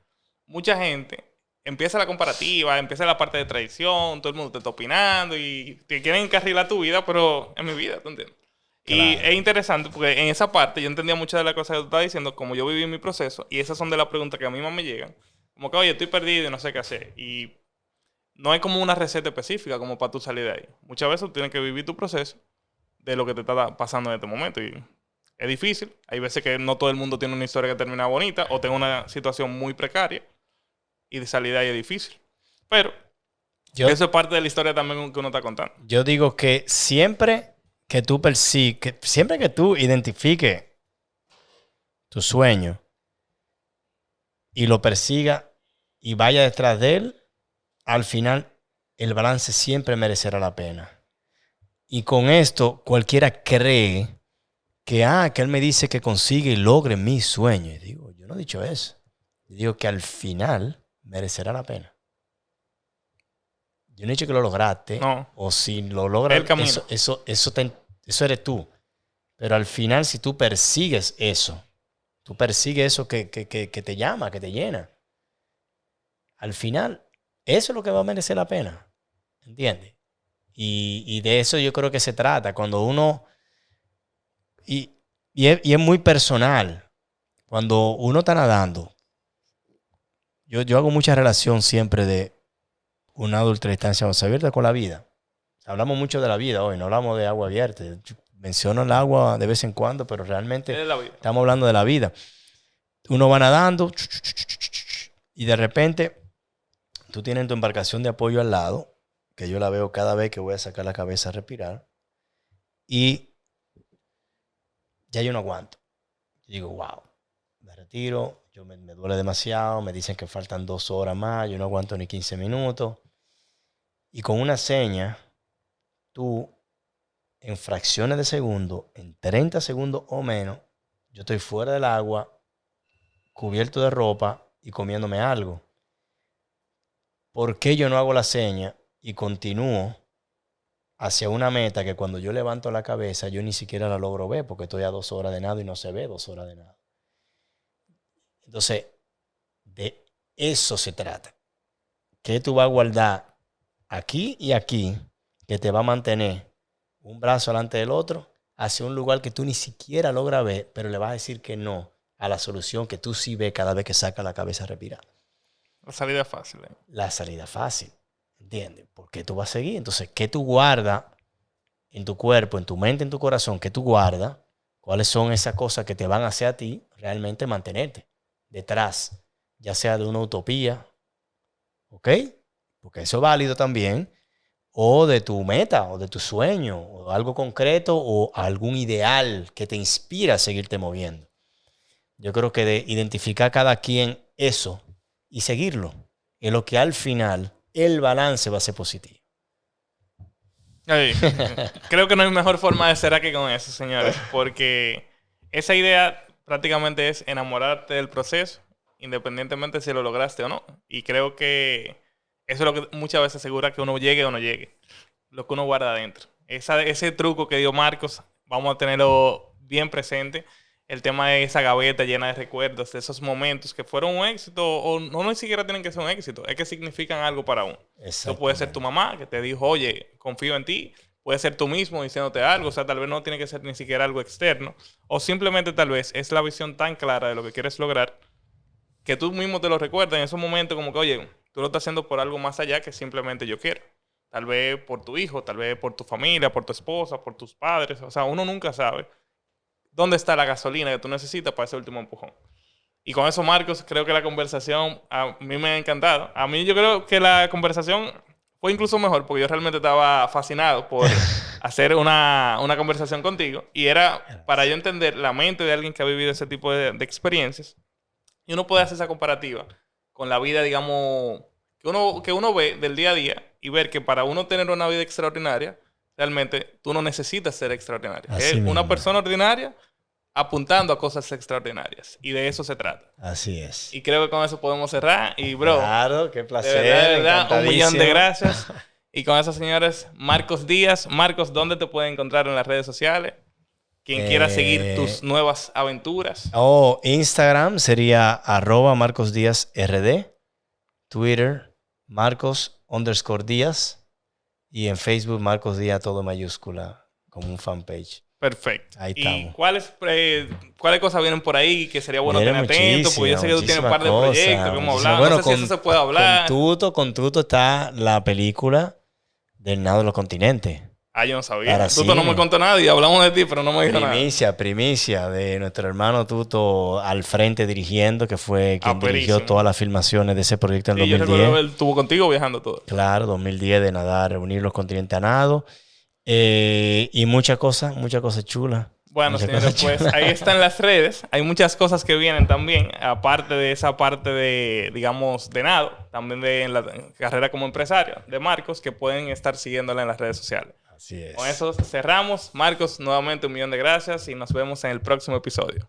mucha gente empieza la comparativa, empieza la parte de tradición, todo el mundo te está opinando y te quieren encarrilar tu vida, pero es mi vida, ¿tú entiendes? Claro. Y es interesante porque en esa parte yo entendía muchas de las cosas que tú estabas diciendo, como yo viví mi proceso, y esas son de las preguntas que a mí más me llegan. Como que, oye, estoy perdido y no sé qué hacer. Y no hay como una receta específica como para tú salir de ahí. Muchas veces tú tienes que vivir tu proceso de lo que te está pasando en este momento. Y es difícil. Hay veces que no todo el mundo tiene una historia que termina bonita o tiene una situación muy precaria. Y de salir de ahí es difícil. Pero eso es parte de la historia también que uno está contando. Yo digo que siempre que tú siempre que tú identifiques tu sueño y lo persigas y vaya detrás de él, al final el balance siempre merecerá la pena. Y con esto cualquiera cree que él me dice que consigue y logre mi sueño. Y digo, yo no he dicho eso. Yo digo que al final merecerá la pena. Yo no he dicho que lo lograste. No. O si lo logras, eso eres tú. Pero al final, si tú persigues eso que te llama, que te llena, al final, eso es lo que va a merecer la pena. ¿Entiendes? Y de eso yo creo que se trata. Cuando uno... Y es muy personal. Cuando uno está nadando, yo hago mucha relación siempre de una ultradistancia abierta con la vida. Hablamos mucho de la vida hoy, no hablamos de agua abierta. Menciono el agua de vez en cuando, pero realmente estamos hablando de la vida. Uno va nadando y de repente tú tienes tu embarcación de apoyo al lado, que yo la veo cada vez que voy a sacar la cabeza a respirar, y ya yo no aguanto. Yo digo, wow, me retiro, me duele demasiado, me dicen que faltan 2 horas más, yo no aguanto ni 15 minutos. Y con una seña, tú, en fracciones de segundo, en 30 segundos o menos, yo estoy fuera del agua, cubierto de ropa y comiéndome algo. ¿Por qué yo no hago la seña y continúo hacia una meta que cuando yo levanto la cabeza yo ni siquiera la logro ver porque estoy a 2 horas de nado y no se ve 2 horas de nado? Entonces, de eso se trata. ¿Qué tú vas a guardar aquí y aquí que te va a mantener un brazo delante del otro hacia un lugar que tú ni siquiera logras ver, pero le vas a decir que no a la solución que tú sí ves cada vez que sacas la cabeza a respirar? La salida fácil. La salida fácil. ¿Entiendes? Porque tú vas a seguir. Entonces, ¿qué tú guardas en tu cuerpo, en tu mente, en tu corazón? ¿Qué tú guardas? ¿Cuáles son esas cosas que te van a hacer a ti realmente mantenerte detrás? Ya sea de una utopía, ¿ok? Porque eso es válido también. O de tu meta, o de tu sueño, o algo concreto, o algún ideal que te inspira a seguirte moviendo. Yo creo que de identificar cada quien eso y seguirlo, es lo que al final el balance va a ser positivo. Creo que no hay mejor forma de ser aquí con eso, señores, porque esa idea prácticamente es enamorarte del proceso, independientemente si lo lograste o no. Y creo que eso es lo que muchas veces asegura que uno llegue o no llegue. Lo que uno guarda adentro. Ese truco que dio Marcos, vamos a tenerlo bien presente. El tema de esa gaveta llena de recuerdos, de esos momentos que fueron un éxito, o no ni siquiera tienen que ser un éxito, es que significan algo para uno. Eso puede ser tu mamá, que te dijo, oye, confío en ti. puedes ser tú mismo diciéndote algo, o sea, tal vez no tiene que ser ni siquiera algo externo, o simplemente tal vez es la visión tan clara de lo que quieres lograr que tú mismo te lo recuerdas en esos momentos como que, oye, tú lo estás haciendo por algo más allá que simplemente yo quiero. Tal vez por tu hijo, tal vez por tu familia, por tu esposa, por tus padres, o sea, uno nunca sabe dónde está la gasolina que tú necesitas para ese último empujón. Y con eso, Marcos, creo que la conversación a mí me ha encantado. A mí yo creo que la conversación fue incluso mejor porque yo realmente estaba fascinado por hacer una conversación contigo. Y era para yo entender la mente de alguien que ha vivido ese tipo de experiencias. Y uno puede hacer esa comparativa con la vida, digamos, que uno ve del día a día y ver que para uno tener una vida extraordinaria, realmente tú no necesitas ser extraordinario. Así Es mismo. una persona ordinaria apuntando a cosas extraordinarias. Y de eso se trata. Así es. Y creo que con eso podemos cerrar. Y, bro, Claro, qué de placer. verdad, un millón de encantadísimo. gracias. Y con eso, señores, Marcos Díaz. Marcos, ¿dónde te pueden encontrar en las redes sociales? Quien quiera seguir tus nuevas aventuras. Instagram sería @MarcosDíazRD. Twitter, Marcos_Díaz. Y en Facebook, Marcos Díaz, todo mayúscula, como un fanpage. Perfecto. Ahí ¿Y estamos. cuáles cosas vienen por ahí que sería bueno Viene tener atento? Porque yo sé que tú tienes un par de proyectos que hemos hablado. Bueno, no sé si eso se puede hablar. Con Tuto está la película del Nado de los Continentes. Ah, yo no sabía. Para Tuto no cine. me contó nada y hablamos de ti, pero no me dijo nada. Primicia de nuestro hermano Tuto al frente dirigiendo, que fue quien dirigió perísimo. todas las filmaciones de ese proyecto en Sí, yo 2010. recuerdo él estuvo contigo viajando todo. Claro, 2010 de nadar, reunir los continentes a nado. Y muchas cosas chulas. Bueno, Muchas señores, cosas pues chulas. ahí están las redes. Hay muchas cosas que vienen también, aparte de esa parte de, digamos, de nado, también de la carrera como empresario de Marcos, que pueden estar siguiéndola en las redes sociales. Así es. Con eso cerramos. Marcos, nuevamente un millón de gracias y nos vemos en el próximo episodio.